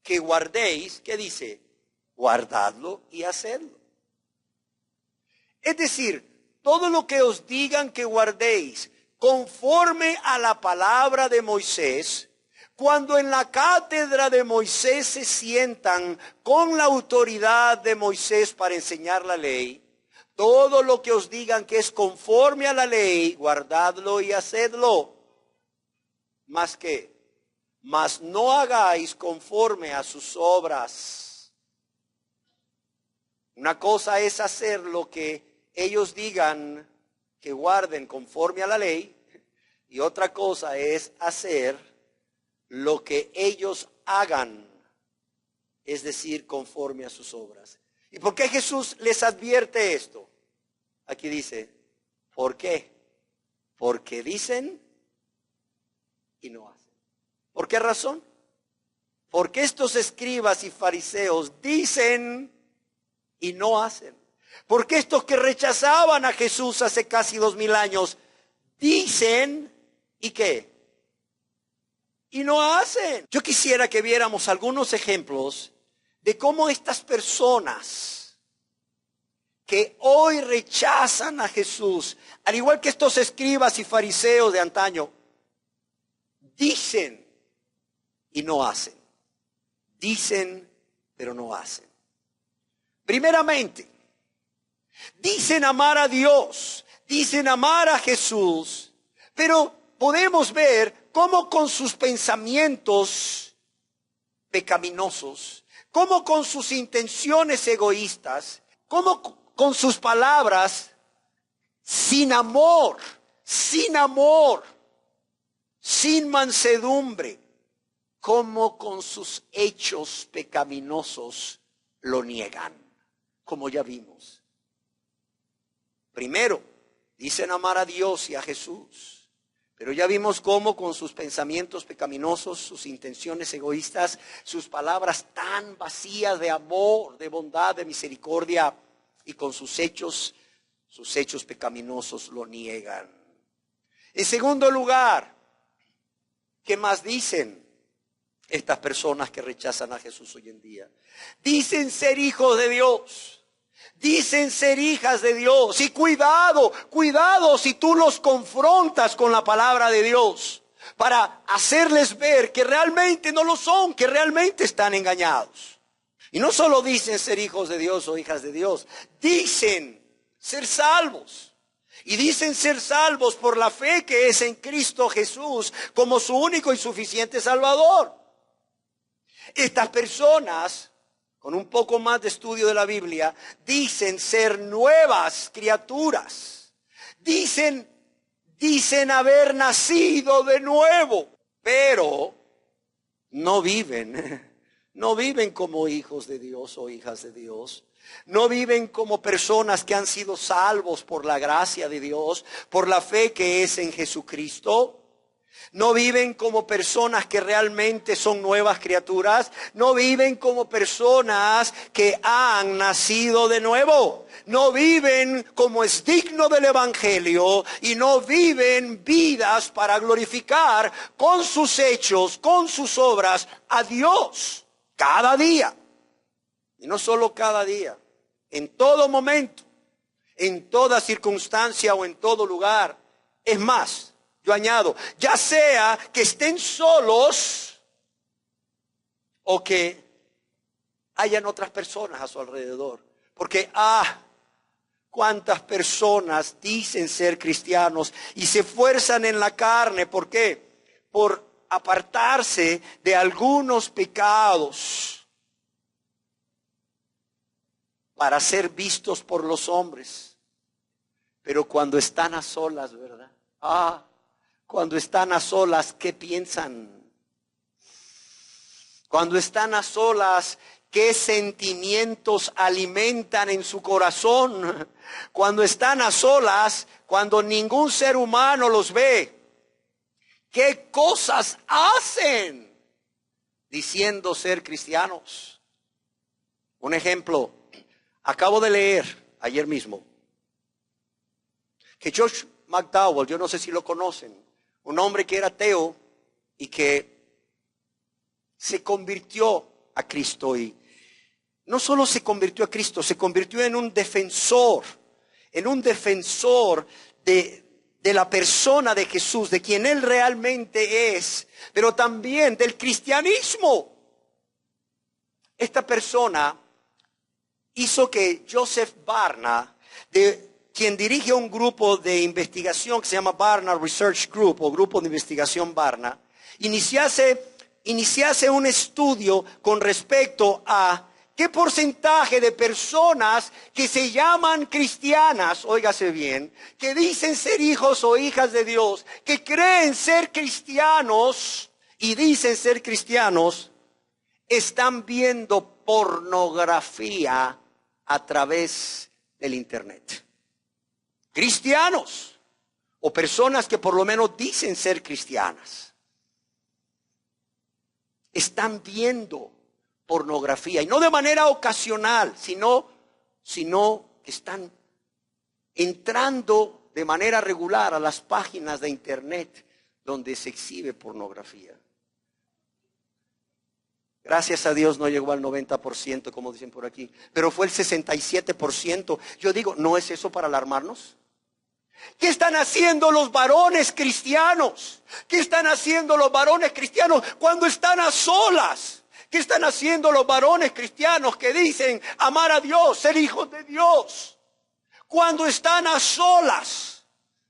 que guardéis, ¿qué dice? Guardadlo y hacedlo. Es decir, todo lo que os digan que guardéis conforme a la palabra de Moisés, cuando en la cátedra de Moisés se sientan con la autoridad de Moisés para enseñar la ley, todo lo que os digan que es conforme a la ley, guardadlo y hacedlo. Más que, mas no hagáis conforme a sus obras. Una cosa es hacer lo que ellos digan que guarden conforme a la ley, y otra cosa es hacer lo que ellos hagan, es decir, conforme a sus obras. ¿Y por qué Jesús les advierte esto? Aquí dice, ¿por qué? Porque dicen y no hacen. ¿Por qué razón? Porque estos escribas y fariseos dicen y no hacen. Porque estos que rechazaban a Jesús hace casi 2000 años, dicen, ¿y qué? Y no hacen. Yo quisiera que viéramos algunos ejemplos de cómo estas personas que hoy rechazan a Jesús, al igual que estos escribas y fariseos de antaño, dicen y no hacen. Dicen, pero no hacen. Primeramente, dicen amar a Dios, dicen amar a Jesús, pero podemos ver cómo con sus pensamientos pecaminosos, cómo con sus intenciones egoístas, cómo con sus palabras sin amor, sin mansedumbre, cómo con sus hechos pecaminosos lo niegan, como ya vimos. Primero, dicen amar a Dios y a Jesús, pero ya vimos cómo con sus pensamientos pecaminosos, sus intenciones egoístas, sus palabras tan vacías de amor, de bondad, de misericordia, y con sus hechos pecaminosos lo niegan. En segundo lugar, ¿Qué más dicen estas personas que rechazan a Jesús hoy en día? Dicen ser hijos de Dios. Dicen ser hijas de Dios. Y cuidado, cuidado si tú los confrontas con la palabra de Dios para hacerles ver que realmente no lo son, que realmente están engañados. Y no solo dicen ser hijos de Dios o hijas de Dios, dicen ser salvos. Y dicen ser salvos por la fe que es en Cristo Jesús como su único y suficiente Salvador. Estas personas, con un poco más de estudio de la Biblia, dicen ser nuevas criaturas. Dicen haber nacido de nuevo, pero no viven como hijos de Dios o hijas de Dios. No viven como personas que han sido salvos por la gracia de Dios, por la fe que es en Jesucristo. No viven como personas que realmente son nuevas criaturas. No viven como personas que han nacido de nuevo. No viven como es digno del Evangelio y no viven vidas para glorificar con sus hechos, con sus obras a Dios cada día. Y no solo cada día, en todo momento, en toda circunstancia o en todo lugar. Es más, yo añado, ya sea que estén solos o que hayan otras personas a su alrededor. Porque, cuántas personas dicen ser cristianos y se esfuerzan en la carne. ¿Por qué? Por apartarse de algunos pecados para ser vistos por los hombres. Pero cuando están a solas, ¿verdad? Cuando están a solas, ¿qué piensan? Cuando están a solas, ¿qué sentimientos alimentan en su corazón? Cuando están a solas, cuando ningún ser humano los ve, ¿qué cosas hacen diciendo ser cristianos? Un ejemplo. Acabo de leer ayer mismo que Josh McDowell, yo no sé si lo conocen, un hombre que era ateo y que se convirtió a Cristo. Y no solo se convirtió a Cristo, se convirtió en un defensor de la persona de Jesús, de quien Él realmente es, pero también del cristianismo. Esta persona hizo que Joseph Barna, quien dirige un grupo de investigación que se llama Barna Research Group o Grupo de Investigación Barna, iniciase un estudio con respecto a qué porcentaje de personas que se llaman cristianas, óigase bien, que dicen ser hijos o hijas de Dios, que creen ser cristianos y dicen ser cristianos, están viendo pornografía a través del internet. Cristianos o personas que por lo menos dicen ser cristianas están viendo pornografía, y no de manera ocasional, sino que están entrando de manera regular a las páginas de internet donde se exhibe pornografía. Gracias a Dios no llegó al 90%, como dicen por aquí, pero fue el 67%. Yo digo, ¿no es eso para alarmarnos? ¿Qué están haciendo los varones cristianos? ¿Qué están haciendo los varones cristianos cuando están a solas? ¿Qué están haciendo los varones cristianos que dicen amar a Dios, ser hijos de Dios? Cuando están a solas.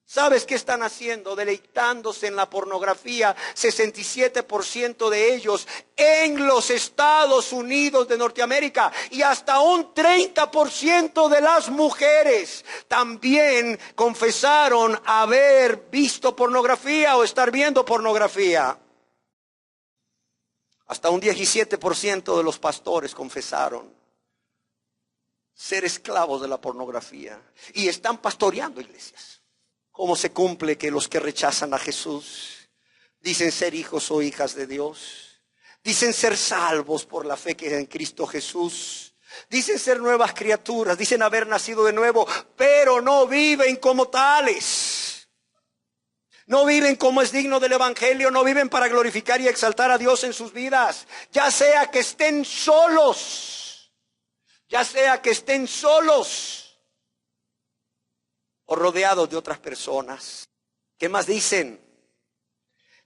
¿Sabes qué están haciendo? Deleitándose en la pornografía. 67% de ellos en los Estados Unidos de Norteamérica. Y hasta un 30% de las mujeres también confesaron haber visto pornografía o estar viendo pornografía. Hasta un 17% de los pastores confesaron ser esclavos de la pornografía. Y están pastoreando iglesias. ¿Cómo se cumple que los que rechazan a Jesús dicen ser hijos o hijas de Dios? Dicen ser salvos por la fe que es en Cristo Jesús. Dicen ser nuevas criaturas, dicen haber nacido de nuevo, pero no viven como tales. No viven como es digno del Evangelio, no viven para glorificar y exaltar a Dios en sus vidas. Ya sea que estén solos, o rodeados de otras personas. ¿Qué más dicen?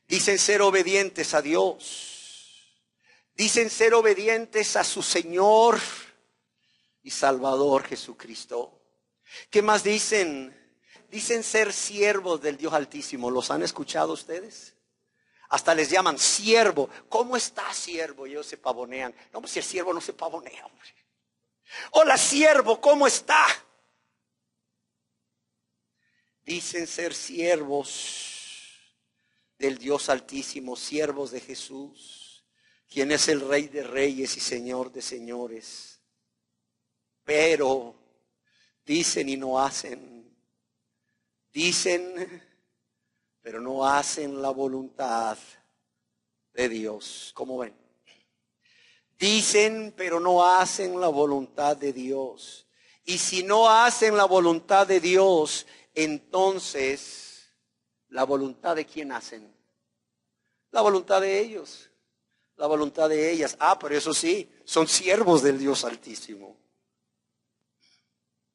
Dicen ser obedientes a Dios. Dicen ser obedientes a su Señor y Salvador Jesucristo. ¿Qué más dicen? Dicen ser siervos del Dios Altísimo. ¿Los han escuchado ustedes? Hasta les llaman siervo. ¿Cómo está, siervo? Y ellos se pavonean. No, pues si el siervo no se pavonea, hombre. Hola, siervo, ¿cómo está? Dicen ser siervos del Dios Altísimo, siervos de Jesús, quien es el Rey de Reyes y Señor de Señores. Pero dicen y no hacen. Dicen, pero no hacen la voluntad de Dios. ¿Cómo ven? Dicen, pero no hacen la voluntad de Dios. Y si no hacen la voluntad de Dios, entonces, ¿la voluntad de quién hacen? La voluntad de ellos, la voluntad de ellas. Pero eso sí, son siervos del Dios Altísimo.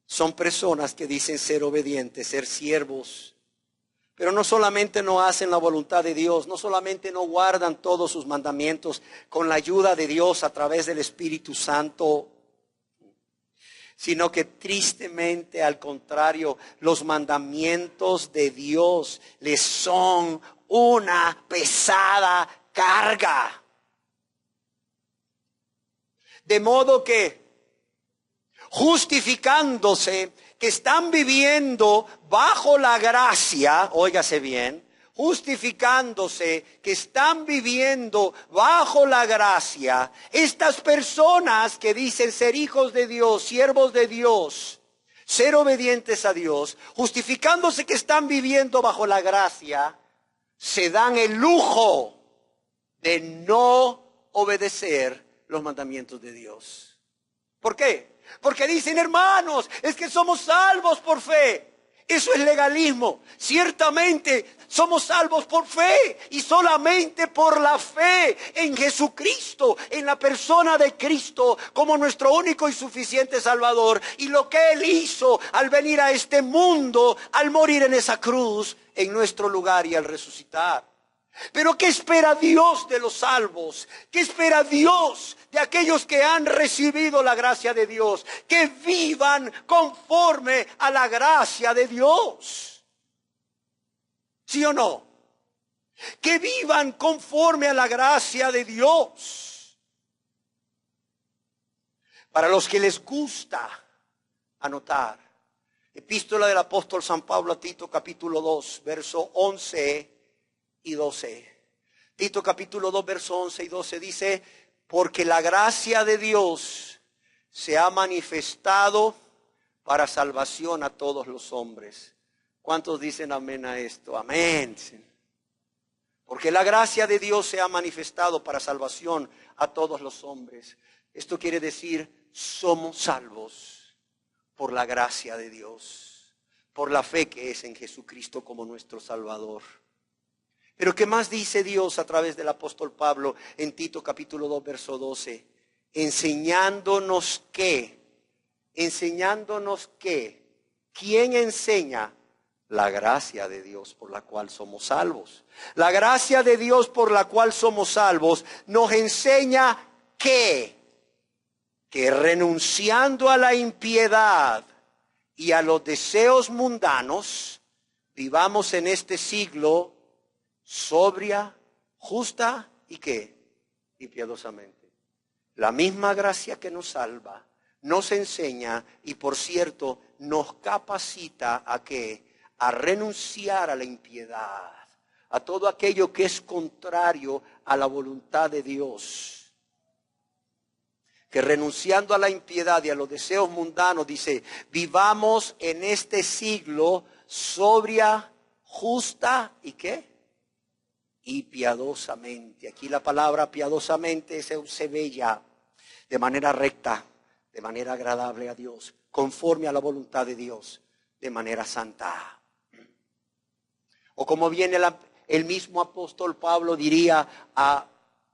Son personas que dicen ser obedientes, ser siervos, pero no solamente no hacen la voluntad de Dios, no solamente no guardan todos sus mandamientos con la ayuda de Dios a través del Espíritu Santo, sino que tristemente, al contrario, los mandamientos de Dios les son una pesada carga. De modo que, justificándose que están viviendo bajo la gracia, óigase bien, justificándose que están viviendo bajo la gracia, estas personas que dicen ser hijos de Dios, siervos de Dios, ser obedientes a Dios, justificándose que están viviendo bajo la gracia, se dan el lujo de no obedecer los mandamientos de Dios. ¿Por qué? Porque dicen, hermanos, es que somos salvos por fe. Eso es legalismo. Ciertamente somos salvos por fe y solamente por la fe en Jesucristo, en la persona de Cristo como nuestro único y suficiente Salvador. Y lo que Él hizo al venir a este mundo, al morir en esa cruz en nuestro lugar y al resucitar. Pero ¿qué espera Dios de los salvos? ¿Qué espera Dios de aquellos que han recibido la gracia de Dios? Que vivan conforme a la gracia de Dios. ¿Sí o no? Que vivan conforme a la gracia de Dios. Para los que les gusta anotar, epístola del apóstol San Pablo a Tito, capítulo 2, verso 11 y 12. Tito capítulo 2, verso 11 y 12 dice, porque la gracia de Dios se ha manifestado para salvación a todos los hombres. ¿Cuántos dicen amén a esto? Amén. Porque la gracia de Dios se ha manifestado para salvación a todos los hombres. Esto quiere decir, somos salvos por la gracia de Dios, por la fe que es en Jesucristo como nuestro Salvador. Pero ¿qué más dice Dios a través del apóstol Pablo en Tito capítulo 2, verso 12? Enseñándonos que, ¿quién enseña? La gracia de Dios por la cual somos salvos. La gracia de Dios por la cual somos salvos nos enseña que renunciando a la impiedad y a los deseos mundanos, vivamos en este siglo sobria, justa y ¿qué? Y piadosamente. La misma gracia que nos salva, nos enseña y por cierto nos capacita a ¿qué? A renunciar a la impiedad, a todo aquello que es contrario a la voluntad de Dios. Que renunciando a la impiedad y a los deseos mundanos, dice, vivamos en este siglo sobria, justa y ¿qué? Y piadosamente. Aquí la palabra piadosamente se ve ya de manera recta, de manera agradable a Dios, conforme a la voluntad de Dios, de manera santa. O como viene el mismo apóstol Pablo diría a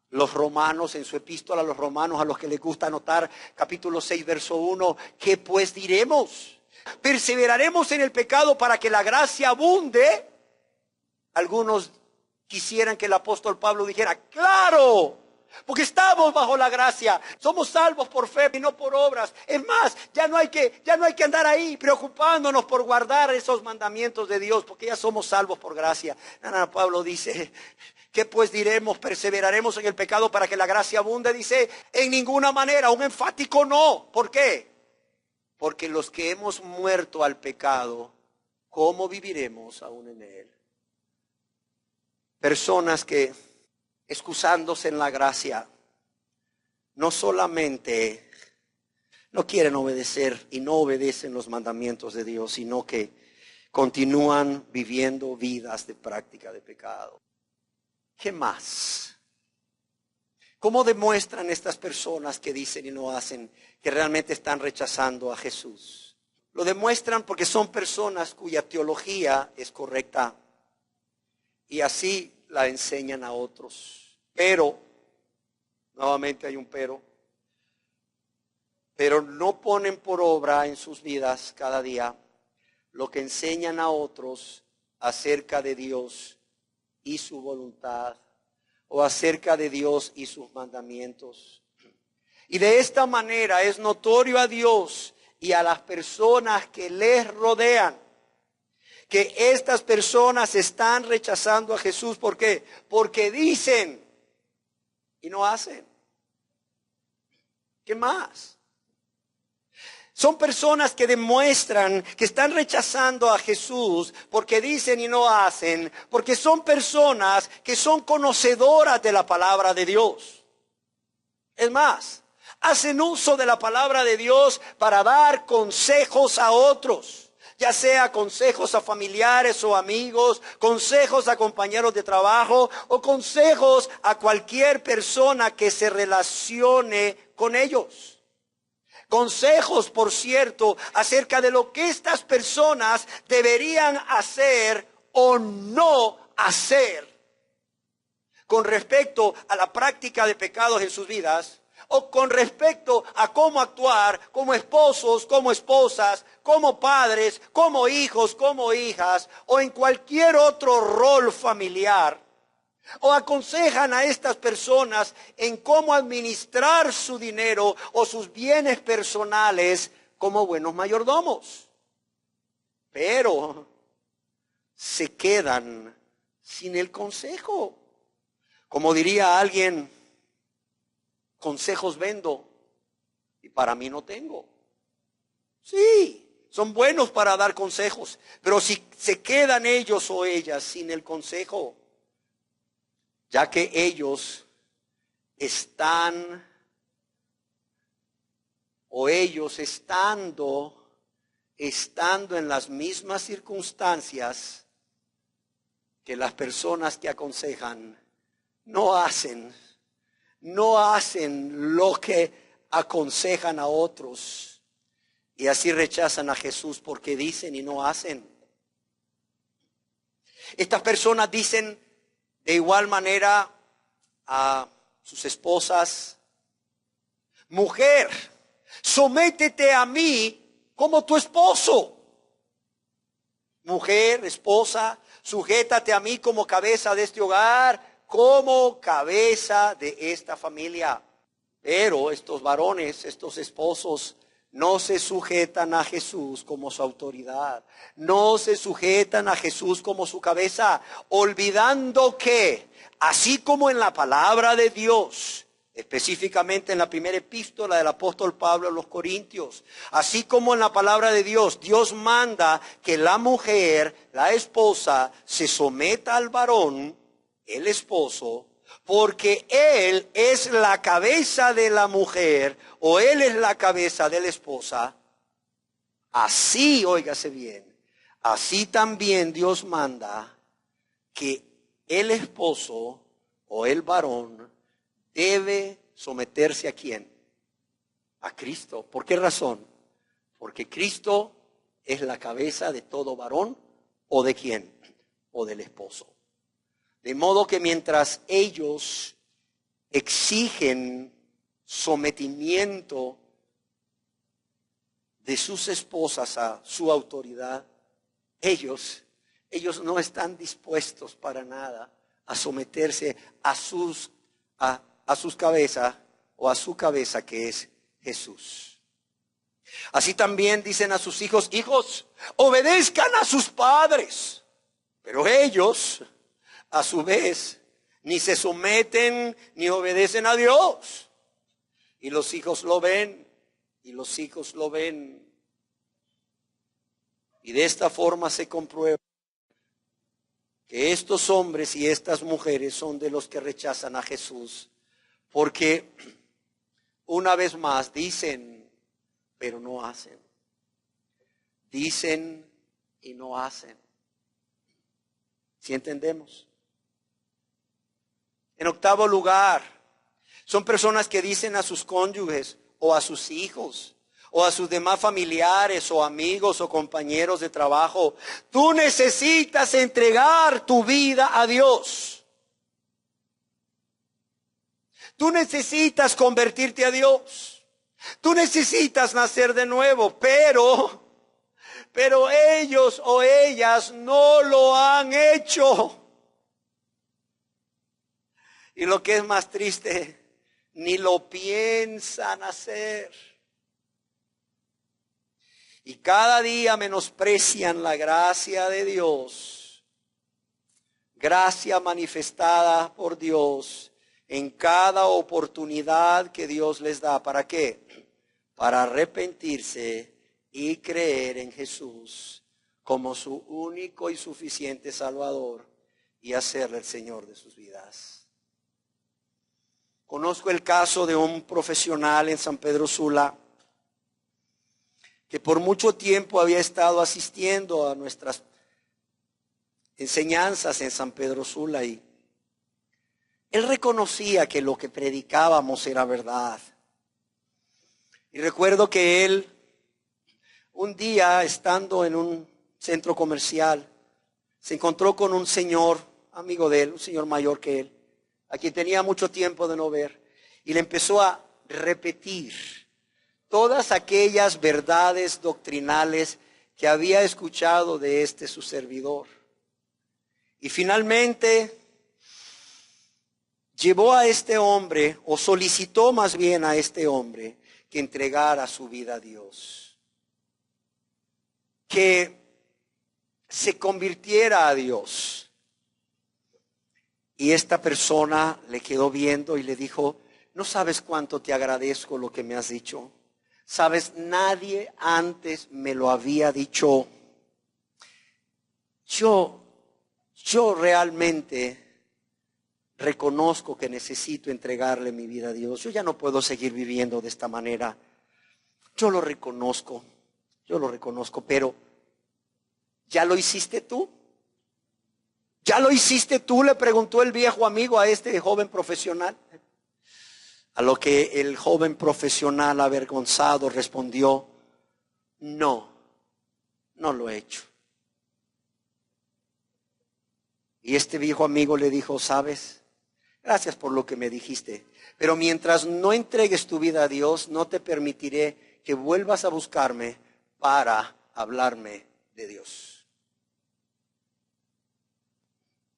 los romanos, en su epístola a los romanos, a los que les gusta anotar, capítulo 6, verso 1, ¿qué pues diremos? ¿Perseveraremos en el pecado para que la gracia abunde? Algunos quisieran que el apóstol Pablo dijera, claro, porque estamos bajo la gracia, somos salvos por fe y no por obras. Es más, ya no hay que andar ahí preocupándonos por guardar esos mandamientos de Dios, porque ya somos salvos por gracia. No, Pablo dice, ¿qué pues diremos? ¿Perseveraremos en el pecado para que la gracia abunde? Dice, en ninguna manera, un enfático no. ¿Por qué? Porque los que hemos muerto al pecado, ¿cómo viviremos aún en él? Personas que, excusándose en la gracia, no solamente no quieren obedecer y no obedecen los mandamientos de Dios, sino que continúan viviendo vidas de práctica de pecado. ¿Qué más? ¿Cómo demuestran estas personas que dicen y no hacen que realmente están rechazando a Jesús? Lo demuestran porque son personas cuya teología es correcta y así la enseñan a otros. Pero, nuevamente hay un pero no ponen por obra en sus vidas cada día lo que enseñan a otros acerca de Dios y su voluntad, o acerca de Dios y sus mandamientos. Y de esta manera es notorio a Dios y a las personas que les rodean que estas personas están rechazando a Jesús. ¿Por qué? Porque dicen y no hacen. ¿Qué más? Son personas que demuestran que están rechazando a Jesús porque dicen y no hacen, porque son personas que son conocedoras de la palabra de Dios. Es más, hacen uso de la palabra de Dios para dar consejos a otros. Ya sea consejos a familiares o amigos, consejos a compañeros de trabajo o consejos a cualquier persona que se relacione con ellos. Consejos, por cierto, acerca de lo que estas personas deberían hacer o no hacer con respecto a la práctica de pecados en sus vidas, o con respecto a cómo actuar como esposos, como esposas, como padres, como hijos, como hijas, o en cualquier otro rol familiar. O aconsejan a estas personas en cómo administrar su dinero o sus bienes personales como buenos mayordomos. Pero se quedan sin el consejo. Como diría alguien, consejos vendo y para mí no tengo. Sí, son buenos para dar consejos, pero si se quedan ellos o ellas sin el consejo, ya que ellos están o ellos estando en las mismas circunstancias que las personas que aconsejan, no hacen lo que aconsejan a otros y así rechazan a Jesús porque dicen y no hacen. Estas personas dicen de igual manera a sus esposas: mujer, sométete a mí como tu esposo. Mujer, esposa, sujétate a mí como cabeza de este hogar, como cabeza de esta familia. Pero estos varones, estos esposos, no se sujetan a Jesús como su autoridad. No se sujetan a Jesús como su cabeza, olvidando que, así como en la palabra de Dios, específicamente en la primera epístola del apóstol Pablo a los Corintios, así como en la palabra de Dios, Dios manda que la mujer, la esposa, se someta al varón, el esposo, porque él es la cabeza de la mujer o él es la cabeza de la esposa. Así, óigase bien, así también Dios manda que el esposo o el varón debe someterse ¿a quién? A Cristo. ¿Por qué razón? Porque Cristo es la cabeza de todo varón, ¿o de quién? o del esposo. De modo que mientras ellos exigen sometimiento de sus esposas a su autoridad, ellos no están dispuestos para nada a someterse a sus cabezas o a su cabeza, que es Jesús. Así también dicen a sus hijos: hijos, obedezcan a sus padres. Pero ellos, a su vez, ni se someten ni obedecen a Dios. Y los hijos lo ven, y los hijos lo ven. Y de esta forma se comprueba que estos hombres y estas mujeres son de los que rechazan a Jesús, porque una vez más dicen, pero no hacen. Dicen y no hacen. ¿Sí entendemos? En octavo lugar, son personas que dicen a sus cónyuges o a sus hijos o a sus demás familiares o amigos o compañeros de trabajo: tú necesitas entregar tu vida a Dios. Tú necesitas convertirte a Dios. Tú necesitas nacer de nuevo, pero ellos o ellas no lo han hecho. Y lo que es más triste, ni lo piensan hacer. Y cada día menosprecian la gracia de Dios, gracia manifestada por Dios en cada oportunidad que Dios les da. ¿Para qué? Para arrepentirse y creer en Jesús como su único y suficiente Salvador y hacerle el Señor de sus vidas. Conozco el caso de un profesional en San Pedro Sula que por mucho tiempo había estado asistiendo a nuestras enseñanzas en San Pedro Sula, y él reconocía que lo que predicábamos era verdad. Y recuerdo que él, un día estando en un centro comercial, se encontró con un señor, amigo de él, un señor mayor que él, a quien tenía mucho tiempo de no ver, y le empezó a repetir todas aquellas verdades doctrinales que había escuchado de su servidor. Y finalmente llevó a este hombre, o solicitó más bien a este hombre, que entregara su vida a Dios, que se convirtiera a Dios. Y esta persona le quedó viendo y le dijo: no sabes cuánto te agradezco lo que me has dicho. Sabes, nadie antes me lo había dicho. Yo realmente reconozco que necesito entregarle mi vida a Dios. Yo ya no puedo seguir viviendo de esta manera. Yo lo reconozco, pero ¿ya lo hiciste tú? ¿Ya lo hiciste tú?, le preguntó el viejo amigo a este joven profesional. A lo que el joven profesional, avergonzado, respondió: no lo he hecho. Y este viejo amigo le dijo: sabes, gracias por lo que me dijiste, pero mientras no entregues tu vida a Dios, no te permitiré que vuelvas a buscarme para hablarme de Dios.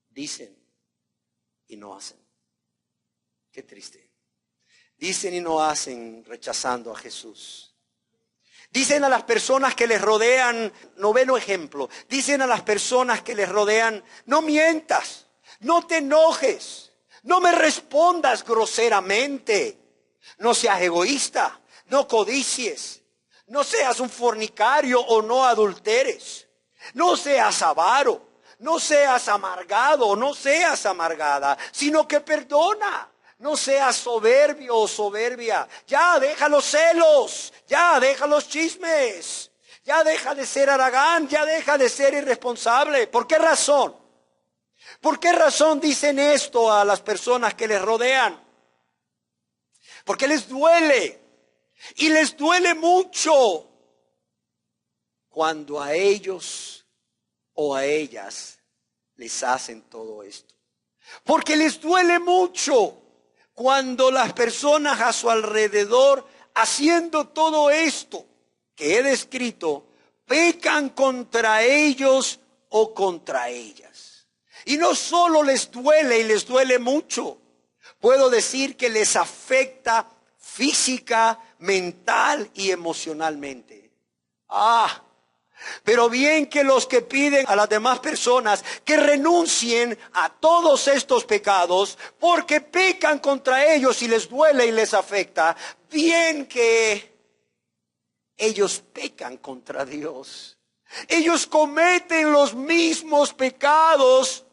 Dicen y no hacen. Qué triste. Dicen y no hacen, rechazando a Jesús. Dicen a las personas que les rodean, noveno ejemplo, dicen a las personas que les rodean: no mientas, no te enojes, no me respondas groseramente, no seas egoísta, no codicies, no seas un fornicario o no adulteres, no seas avaro, no seas amargado, no seas amargada, sino que perdona. No seas soberbio o soberbia. Ya deja los celos, ya deja los chismes, ya deja de ser haragán, ya deja de ser irresponsable. ¿Por qué razón? ¿Por qué razón dicen esto a las personas que les rodean? Porque les duele, y les duele mucho cuando a ellos o a ellas les hacen todo esto. Porque les duele mucho cuando las personas a su alrededor, haciendo todo esto que he descrito, pecan contra ellos o contra ellas. Y no solo les duele y les duele mucho, puedo decir que les afecta física, mental y emocionalmente. Pero bien que los que piden a las demás personas que renuncien a todos estos pecados, porque pecan contra ellos y les duele y les afecta, bien que ellos pecan contra Dios. Ellos cometen los mismos pecados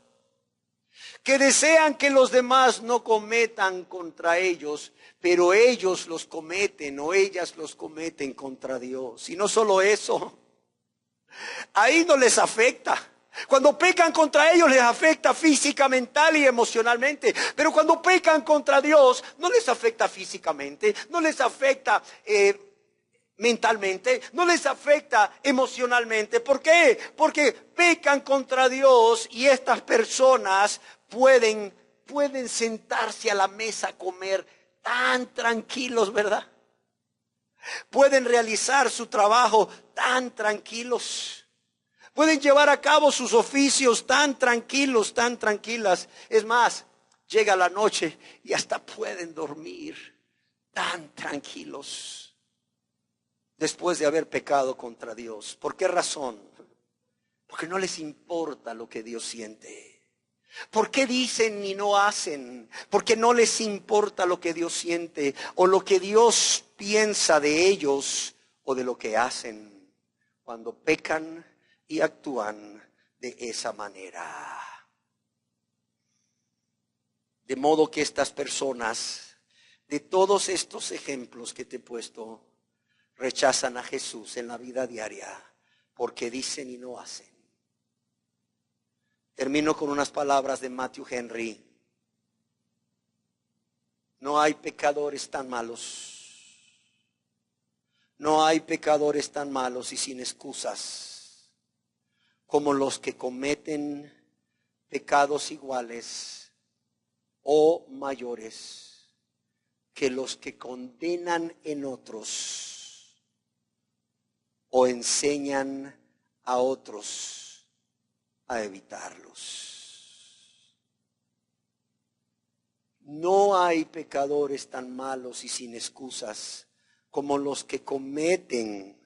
que desean que los demás no cometan contra ellos, pero ellos los cometen o ellas los cometen contra Dios. Y no solo eso, ahí no les afecta. Cuando pecan contra ellos les afecta física, mental y emocionalmente. Pero cuando pecan contra Dios no les afecta físicamente, no les afecta mentalmente, no les afecta emocionalmente. ¿Por qué? Porque pecan contra Dios y estas personas pueden sentarse a la mesa a comer tan tranquilos, ¿verdad? Pueden realizar su trabajo tan tranquilos. Pueden llevar a cabo sus oficios tan tranquilos, tan tranquilas. Es más, llega la noche y hasta pueden dormir tan tranquilos después de haber pecado contra Dios. ¿Por qué razón? Porque no les importa lo que Dios siente. ¿Por qué dicen y no hacen? Porque no les importa lo que Dios siente o lo que Dios piensa de ellos o de lo que hacen cuando pecan y actúan de esa manera. De modo que estas personas, de todos estos ejemplos que te he puesto, rechazan a Jesús en la vida diaria porque dicen y no hacen. Termino con unas palabras de Matthew Henry. No hay pecadores tan malos. No hay pecadores tan malos y sin excusas como los que cometen pecados iguales o mayores que los que condenan en otros o enseñan a otros a evitarlos. No hay pecadores tan malos y sin excusas como los que cometen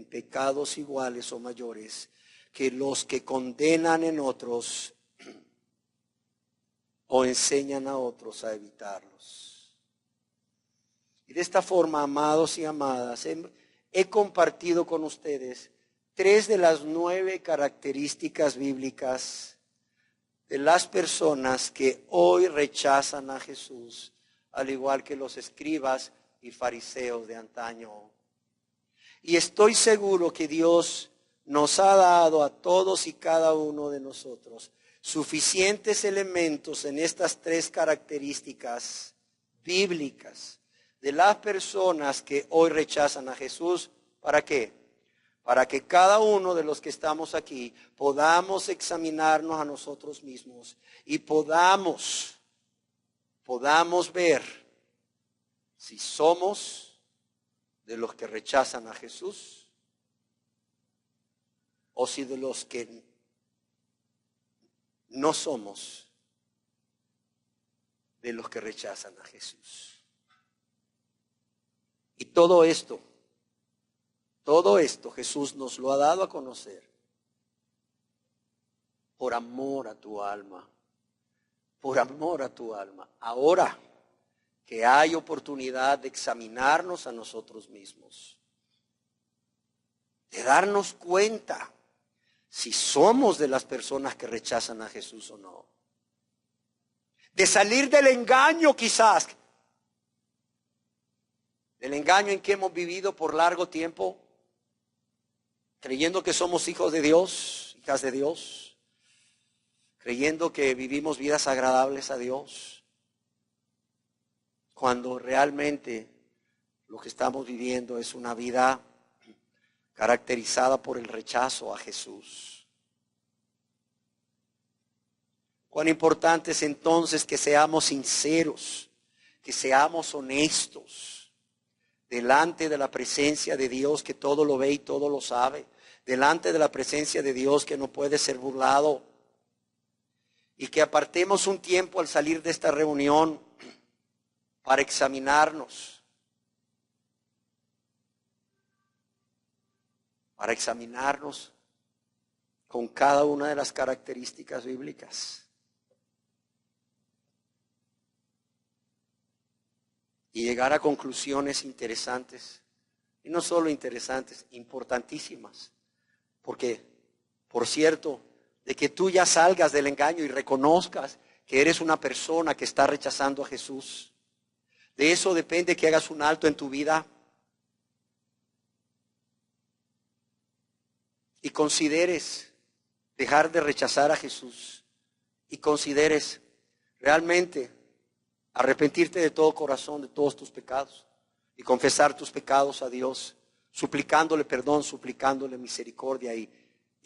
pecados iguales o mayores que los que condenan en otros o enseñan a otros a evitarlos. Y de esta forma, amados y amadas, he compartido con ustedes 3 de las 9 características bíblicas de las personas que hoy rechazan a Jesús, al igual que los escribas y fariseos de antaño. Y estoy seguro que Dios nos ha dado a todos y cada uno de nosotros suficientes elementos en estas 3 características bíblicas de las personas que hoy rechazan a Jesús. ¿Para qué? Para que cada uno de los que estamos aquí podamos examinarnos a nosotros mismos y podamos ver si somos de los que rechazan a Jesús o si de los que no somos de los que rechazan a Jesús. Y todo esto Jesús nos lo ha dado a conocer por amor a tu alma, por amor a tu alma. Ahora que hay oportunidad de examinarnos a nosotros mismos, de darnos cuenta si somos de las personas que rechazan a Jesús o no, de salir del engaño quizás, del engaño en que hemos vivido por largo tiempo, creyendo que somos hijos de Dios, hijas de Dios, creyendo que vivimos vidas agradables a Dios, cuando realmente lo que estamos viviendo es una vida caracterizada por el rechazo a Jesús. Cuán importante es entonces que seamos sinceros, que seamos honestos delante de la presencia de Dios que todo lo ve y todo lo sabe, delante de la presencia de Dios que no puede ser burlado, y que apartemos un tiempo al salir de esta reunión para examinarnos, con cada una de las características bíblicas. Y llegar a conclusiones interesantes, y no solo interesantes, importantísimas. Porque, por cierto, de que tú ya salgas del engaño y reconozcas que eres una persona que está rechazando a Jesús. De eso depende que hagas un alto en tu vida y consideres dejar de rechazar a Jesús y consideres realmente arrepentirte de todo corazón de todos tus pecados y confesar tus pecados a Dios, suplicándole perdón, suplicándole misericordia y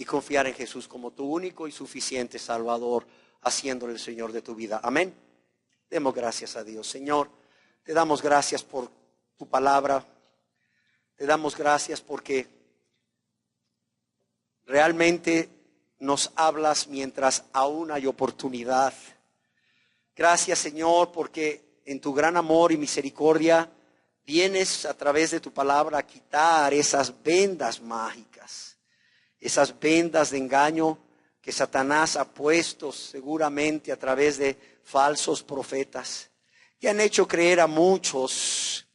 confiar en Jesús como tu único y suficiente Salvador, haciéndole el Señor de tu vida. Amén. Demos gracias a Dios. Señor, te damos gracias por tu palabra. Te damos gracias porque realmente nos hablas mientras aún hay oportunidad. Gracias, Señor, porque en tu gran amor y misericordia vienes a través de tu palabra a quitar esas vendas mágicas, esas vendas de engaño que Satanás ha puesto seguramente a través de falsos profetas, que han hecho creer a muchos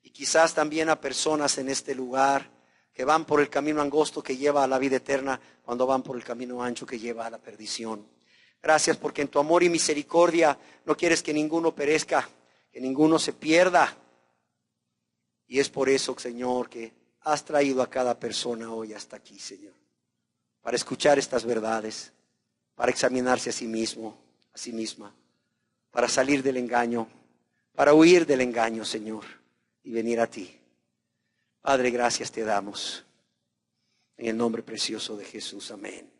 y quizás también a personas en este lugar que van por el camino angosto que lleva a la vida eterna cuando van por el camino ancho que lleva a la perdición. Gracias porque en tu amor y misericordia no quieres que ninguno perezca, que ninguno se pierda. Y es por eso, Señor, que has traído a cada persona hoy hasta aquí, Señor, para escuchar estas verdades, para examinarse a sí mismo, a sí misma, para salir del engaño, para huir del engaño, Señor, y venir a ti. Padre, gracias te damos. En el nombre precioso de Jesús, amén.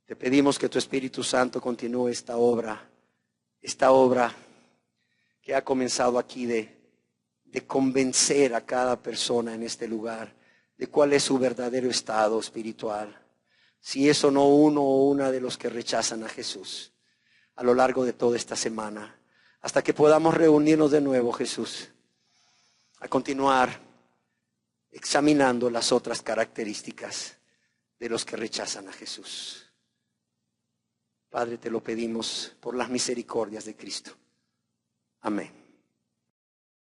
Te pedimos que tu Espíritu Santo continúe esta obra que ha comenzado aquí de convencer a cada persona en este lugar de cuál es su verdadero estado espiritual. Si es o no uno o una de los que rechazan a Jesús a lo largo de toda esta semana, hasta que podamos reunirnos de nuevo, Jesús, a continuar examinando las otras características de los que rechazan a Jesús. Padre, te lo pedimos por las misericordias de Cristo. Amén.